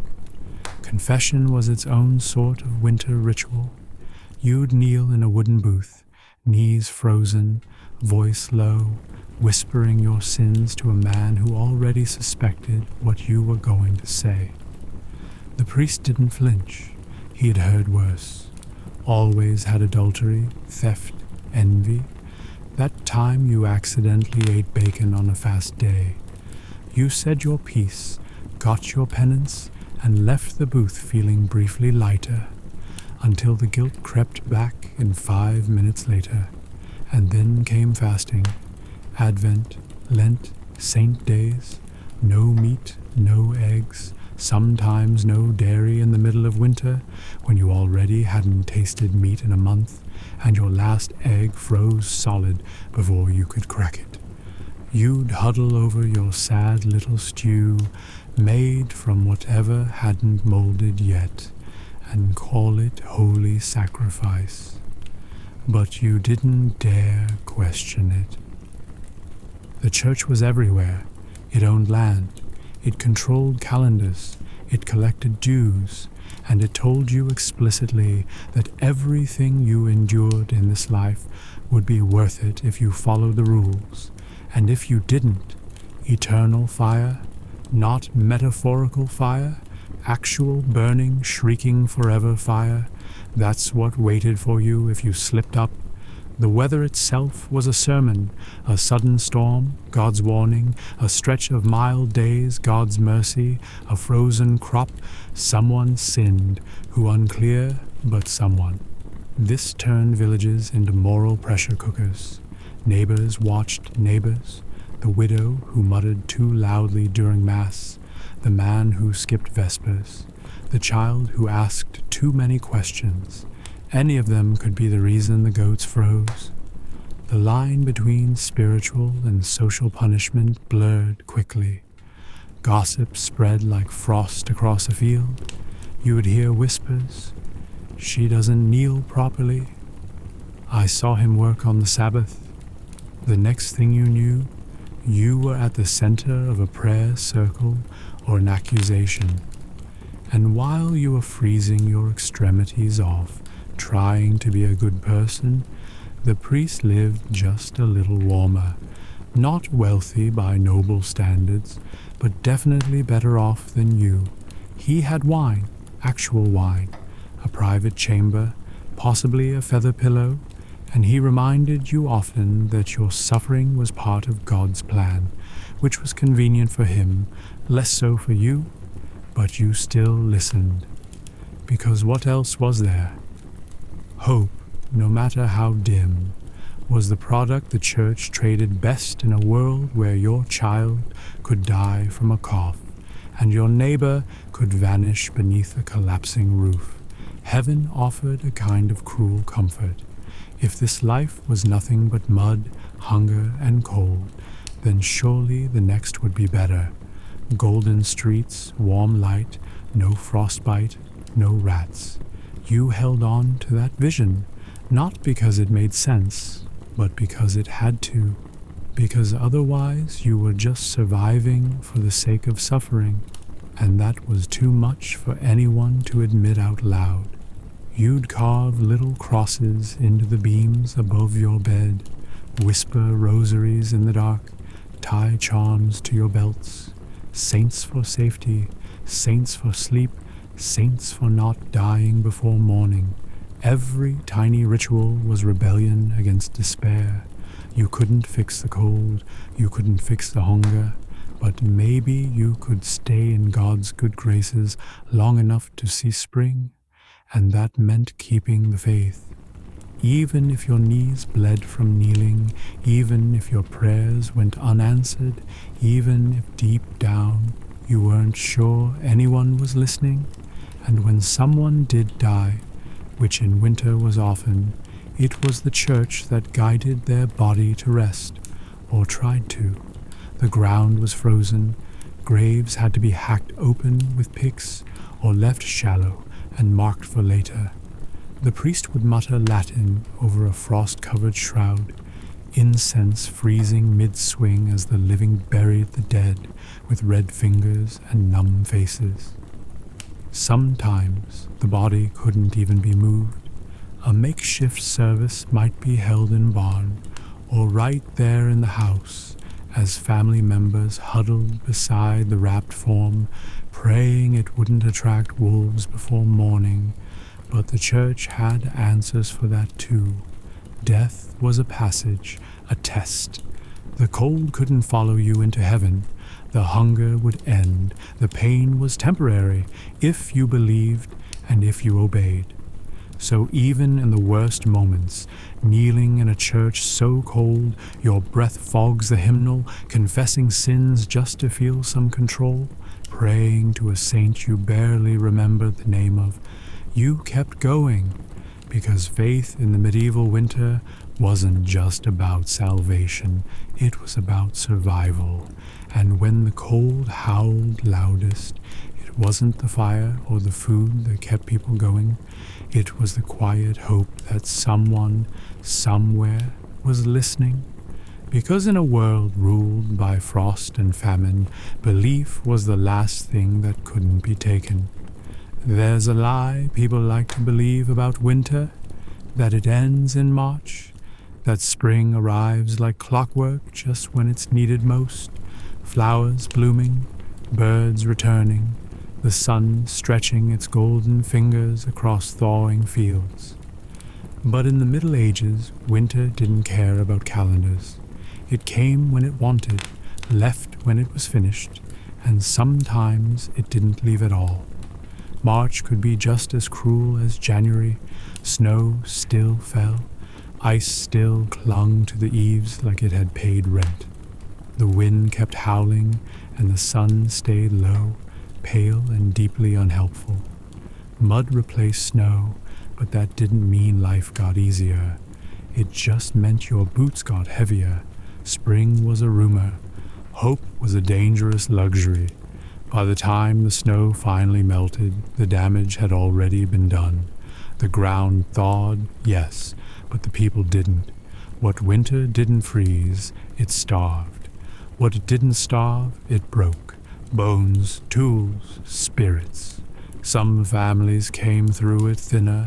Confession was its own sort of winter ritual. You'd kneel in a wooden booth, knees frozen, voice low, whispering your sins to a man who already suspected what you were going to say. The priest didn't flinch. He had heard worse. Always had adultery, theft, envy. That time you accidentally ate bacon on a fast day. You said your piece, got your penance, and left the booth feeling briefly lighter, until the guilt crept back in 5 minutes later. And then came fasting, Advent, Lent, Saint days, no meat, no eggs, sometimes no dairy in the middle of winter, when you already hadn't tasted meat in a month, and your last egg froze solid before you could crack it. You'd huddle over your sad little stew, made from whatever hadn't molded yet, and call it holy sacrifice. But you didn't dare question it. The church was everywhere. It owned land. It controlled calendars. It collected dues. And it told you explicitly that everything you endured in this life would be worth it if you followed the rules. And if you didn't, eternal fire, not metaphorical fire, actual burning, shrieking forever fire, that's what waited for you if you slipped up. The weather itself was a sermon, a sudden storm, God's warning, a stretch of mild days, God's mercy, a frozen crop, someone sinned, who unclear, but someone. This turned villages into moral pressure cookers. Neighbors watched neighbors, the widow who muttered too loudly during Mass, the man who skipped Vespers, the child who asked too many questions. Any of them could be the reason the goats froze. The line between spiritual and social punishment blurred quickly. Gossip spread like frost across a field. You would hear whispers. She doesn't kneel properly. I saw him work on the Sabbath. The next thing you knew, you were at the center of a prayer circle or an accusation. And while you were freezing your extremities off, trying to be a good person, the priest lived just a little warmer. Not wealthy by noble standards, but definitely better off than you. He had wine, actual wine, a private chamber, possibly a feather pillow, and he reminded you often that your suffering was part of God's plan, which was convenient for him, less so for you, but you still listened. Because what else was there? Hope, no matter how dim, was the product the church traded best in a world where your child could die from a cough, and your neighbor could vanish beneath a collapsing roof. Heaven offered a kind of cruel comfort. If this life was nothing but mud, hunger, and cold, then surely the next would be better. Golden streets, warm light, no frostbite, no rats. You held on to that vision, not because it made sense, but because it had to. Because otherwise you were just surviving for the sake of suffering, and that was too much for anyone to admit out loud. You'd carve little crosses into the beams above your bed, whisper rosaries in the dark, tie charms to your belts, saints for safety, saints for sleep, saints for not dying before morning. Every tiny ritual was rebellion against despair. You couldn't fix the cold, you couldn't fix the hunger, but maybe you could stay in God's good graces long enough to see spring, and that meant keeping the faith. Even if your knees bled from kneeling, even if your prayers went unanswered, even if deep down You weren't sure anyone was listening, and when someone did die, which in winter was often, it was the church that guided their body to rest, or tried to. The ground was frozen, graves had to be hacked open with picks, or left shallow and marked for later. The priest would mutter Latin over a frost-covered shroud, incense freezing mid-swing as the living buried the dead with red fingers and numb faces. Sometimes the body couldn't even be moved. A makeshift service might be held in barn, or right there in the house, as family members huddled beside the wrapped form, praying it wouldn't attract wolves before morning. But the church had answers for that too. Death was a passage, a test. The cold couldn't follow you into heaven. The hunger would end. The pain was temporary, if you believed and if you obeyed. So even in the worst moments, kneeling in a church so cold your breath fogs the hymnal, confessing sins just to feel some control, praying to a saint you barely remember the name of, you kept going, because faith in the medieval winter wasn't just about salvation, it was about survival. And when the cold howled loudest, it wasn't the fire or the food that kept people going, it was the quiet hope that someone, somewhere, was listening. Because in a world ruled by frost and famine, belief was the last thing that couldn't be taken. There's a lie people like to believe about winter, that it ends in March, that spring arrives like clockwork just when it's needed most, flowers blooming, birds returning, the sun stretching its golden fingers across thawing fields. But in the Middle Ages, winter didn't care about calendars. It came when it wanted, left when it was finished, and sometimes it didn't leave at all. March could be just as cruel as January. Snow still fell. Ice still clung to the eaves like it had paid rent. The wind kept howling, and the sun stayed low, pale and deeply unhelpful. Mud replaced snow, but that didn't mean life got easier. It just meant your boots got heavier. Spring was a rumor. Hope was a dangerous luxury. By the time the snow finally melted, the damage had already been done. The ground thawed, yes, but the people didn't. What winter didn't freeze, it starved. What it didn't starve, it broke. Bones, tools, spirits. Some families came through it thinner.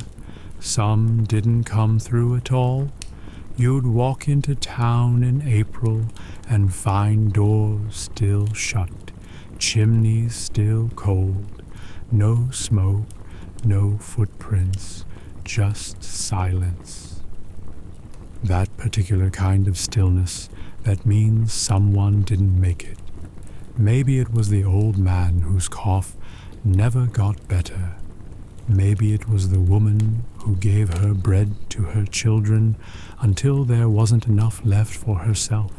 Some didn't come through at all. You'd walk into town in April and find doors still shut, chimneys still cold, no smoke, no footprints, just silence. That particular kind of stillness that means someone didn't make it. Maybe it was the old man whose cough never got better. Maybe it was the woman who gave her bread to her children until there wasn't enough left for herself.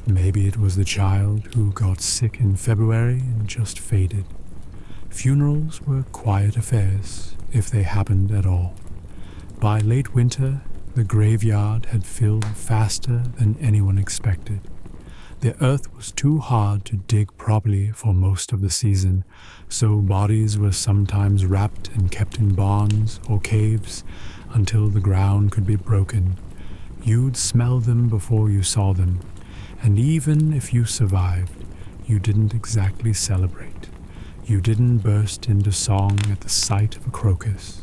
Maybe it was the child who got sick in February and just faded. Funerals were quiet affairs, if they happened at all. By late winter, the graveyard had filled faster than anyone expected. The earth was too hard to dig properly for most of the season, so bodies were sometimes wrapped and kept in barns or caves until the ground could be broken. You'd smell them before you saw them, and even if you survived, you didn't exactly celebrate. You didn't burst into song at the sight of a crocus.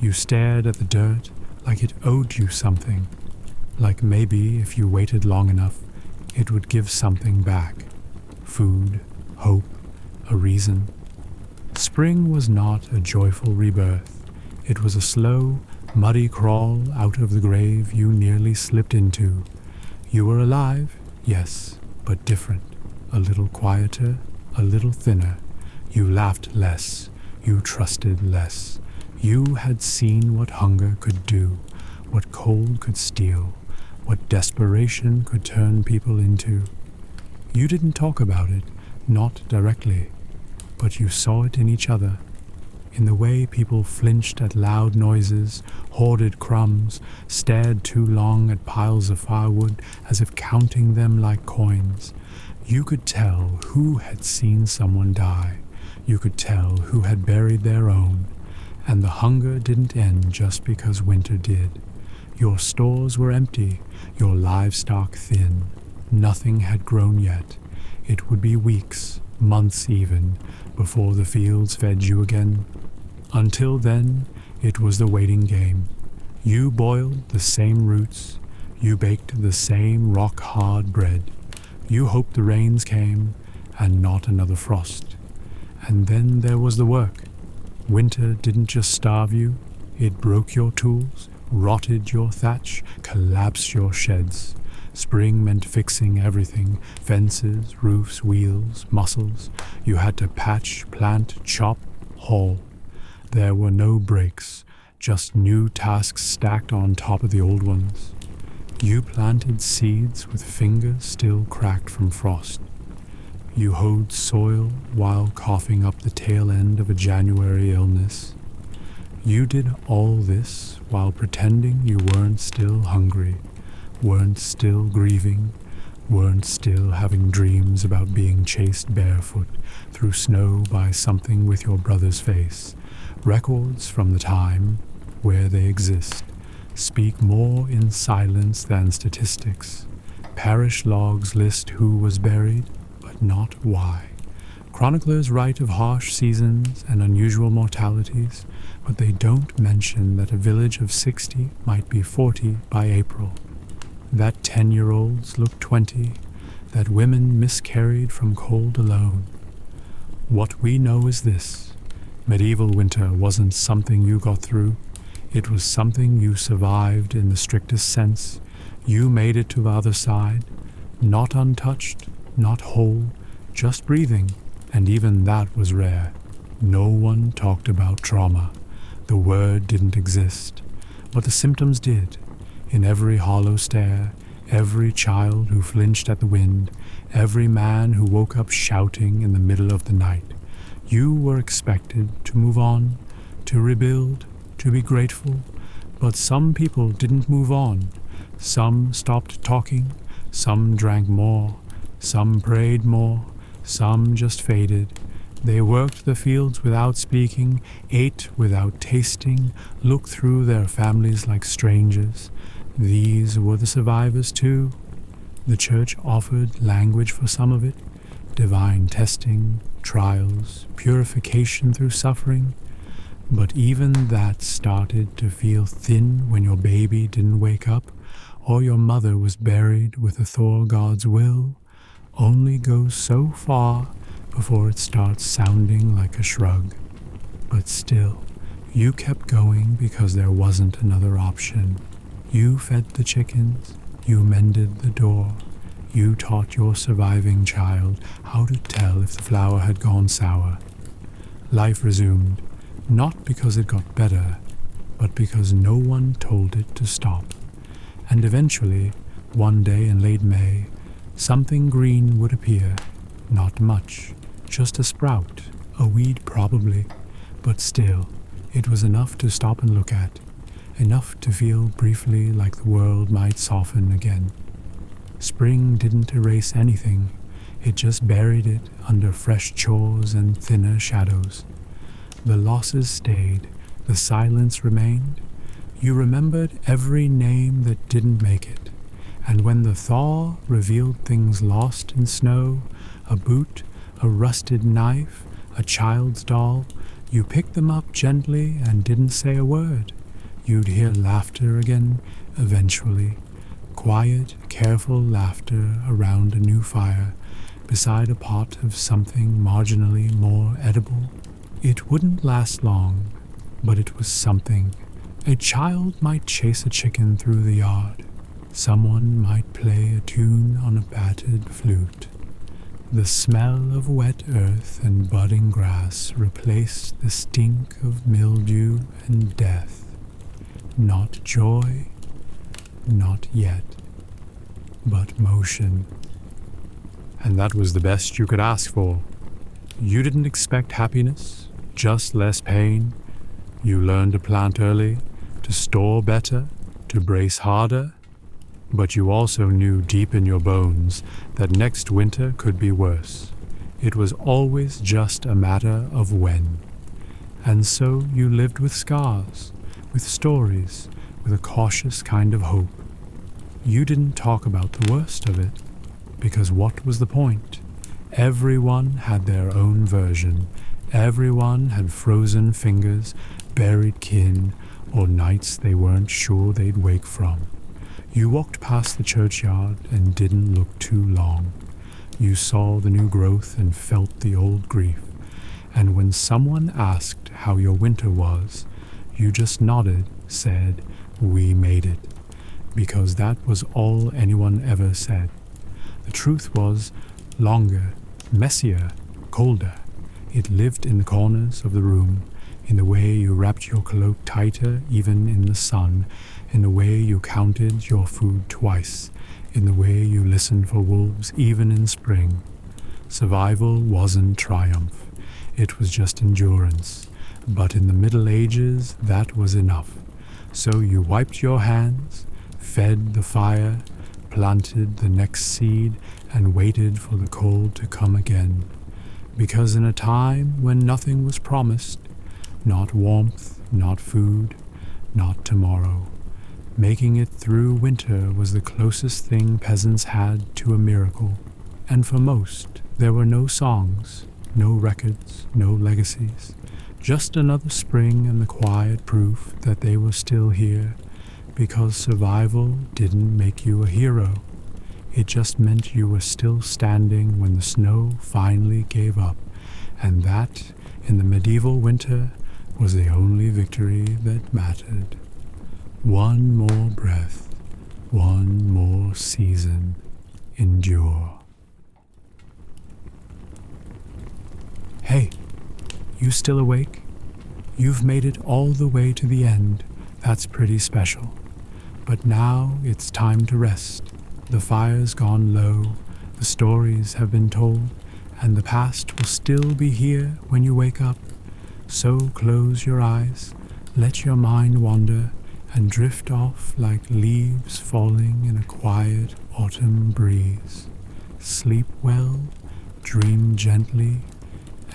You stared at the dirt like it owed you something, like maybe if you waited long enough, it would give something back. Food, hope, a reason. Spring was not a joyful rebirth. It was a slow, muddy crawl out of the grave you nearly slipped into. You were alive, yes, but different. A little quieter, a little thinner. You laughed less. You trusted less. You had seen what hunger could do, what cold could steal, what desperation could turn people into. You didn't talk about it, not directly, but you saw it in each other, in the way people flinched at loud noises, hoarded crumbs, stared too long at piles of firewood as if counting them like coins. You could tell who had seen someone die. You could tell who had buried their own. And the hunger didn't end just because winter did. Your stores were empty, your livestock thin. Nothing had grown yet. It would be weeks, months even, before the fields fed you again. Until then, it was the waiting game. You boiled the same roots. You baked the same rock-hard bread. You hoped the rains came, and not another frost. And then there was the work. Winter didn't just starve you. It broke your tools, rotted your thatch, collapsed your sheds. Spring meant fixing everything, fences, roofs, wheels, muscles. You had to patch, plant, chop, haul. There were no breaks, just new tasks stacked on top of the old ones. You planted seeds with fingers still cracked from frost. You hoed soil while coughing up the tail end of a January illness. You did all this while pretending you weren't still hungry, weren't still grieving, weren't still having dreams about being chased barefoot through snow by something with your brother's face. Records from the time where they exist speak more in silence than statistics. Parish logs list who was buried, but not why. Chroniclers write of harsh seasons and unusual mortalities, but they don't mention that a village of 60 might be 40 by April, that 10-year-olds looked 20, that women miscarried from cold alone. What we know is this: medieval winter wasn't something you got through. It was something you survived in the strictest sense. You made it to the other side, not untouched, not whole, just breathing, and even that was rare. No one talked about trauma. The word didn't exist, but the symptoms did. In every hollow stare, every child who flinched at the wind, every man who woke up shouting in the middle of the night. You were expected to move on, to rebuild, to be grateful, but some people didn't move on. Some stopped talking, some drank more, some prayed more, some just faded. They worked the fields without speaking, ate without tasting, looked through their families like strangers. These were the survivors too. The church offered language for some of it, divine testing, trials, purification through suffering. But even that started to feel thin when your baby didn't wake up, or your mother was buried with a Thor God's will. Only goes so far before it starts sounding like a shrug. But still, you kept going because there wasn't another option. You fed the chickens, you mended the door, you taught your surviving child how to tell if the flour had gone sour. Life resumed, not because it got better, but because no one told it to stop. And eventually, one day in late May, something green would appear. Not much, just a sprout, a weed probably, but still, it was enough to stop and look at, enough to feel briefly like the world might soften again. Spring didn't erase anything, it just buried it under fresh chores and thinner shadows. The losses stayed, the silence remained. You remembered every name that didn't make it, and when the thaw revealed things lost in snow, a boot, a rusted knife, a child's doll, you picked them up gently and didn't say a word. You'd hear laughter again, eventually. Quiet, careful laughter around a new fire, beside a pot of something marginally more edible. It wouldn't last long, but it was something. A child might chase a chicken through the yard. Someone might play a tune on a battered flute. The smell of wet earth and budding grass replaced the stink of mildew and death. Not joy, not yet, but motion. and that was the best you could ask for. You didn't expect happiness, just less pain. You learned to plant early, to store better, to brace harder. But you also knew deep in your bones that next winter could be worse. It was always just a matter of when. And so you lived with scars, with stories, with a cautious kind of hope. You didn't talk about the worst of it, because what was the point? Everyone had their own version. Everyone had frozen fingers, buried kin, or nights they weren't sure they'd wake from. You walked past the churchyard and didn't look too long. You saw the new growth and felt the old grief. And when someone asked how your winter was, you just nodded, said, "We made it," because that was all anyone ever said. The truth was longer, messier, colder. It lived in the corners of the room, in the way you wrapped your cloak tighter even in the sun, in the way you counted your food twice, in the way you listened for wolves even in spring. Survival wasn't triumph. It was just endurance. But in the Middle Ages, that was enough. So you wiped your hands, fed the fire, planted the next seed, and waited for the cold to come again. Because in a time when nothing was promised, not warmth, not food, not tomorrow, making it through winter was the closest thing peasants had to a miracle. And for most, there were no songs, no records, no legacies, just another spring and the quiet proof that they were still here, because survival didn't make you a hero. It just meant you were still standing when the snow finally gave up, and that, in the medieval winter, was the only victory that mattered. One more breath, one more season, endure. Hey, you still awake? You've made it all the way to the end. That's pretty special. But now it's time to rest. The fire's gone low, the stories have been told, and the past will still be here when you wake up. So close your eyes, let your mind wander, and drift off like leaves falling in a quiet autumn breeze. Sleep well, dream gently,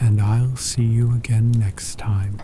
and I'll see you again next time.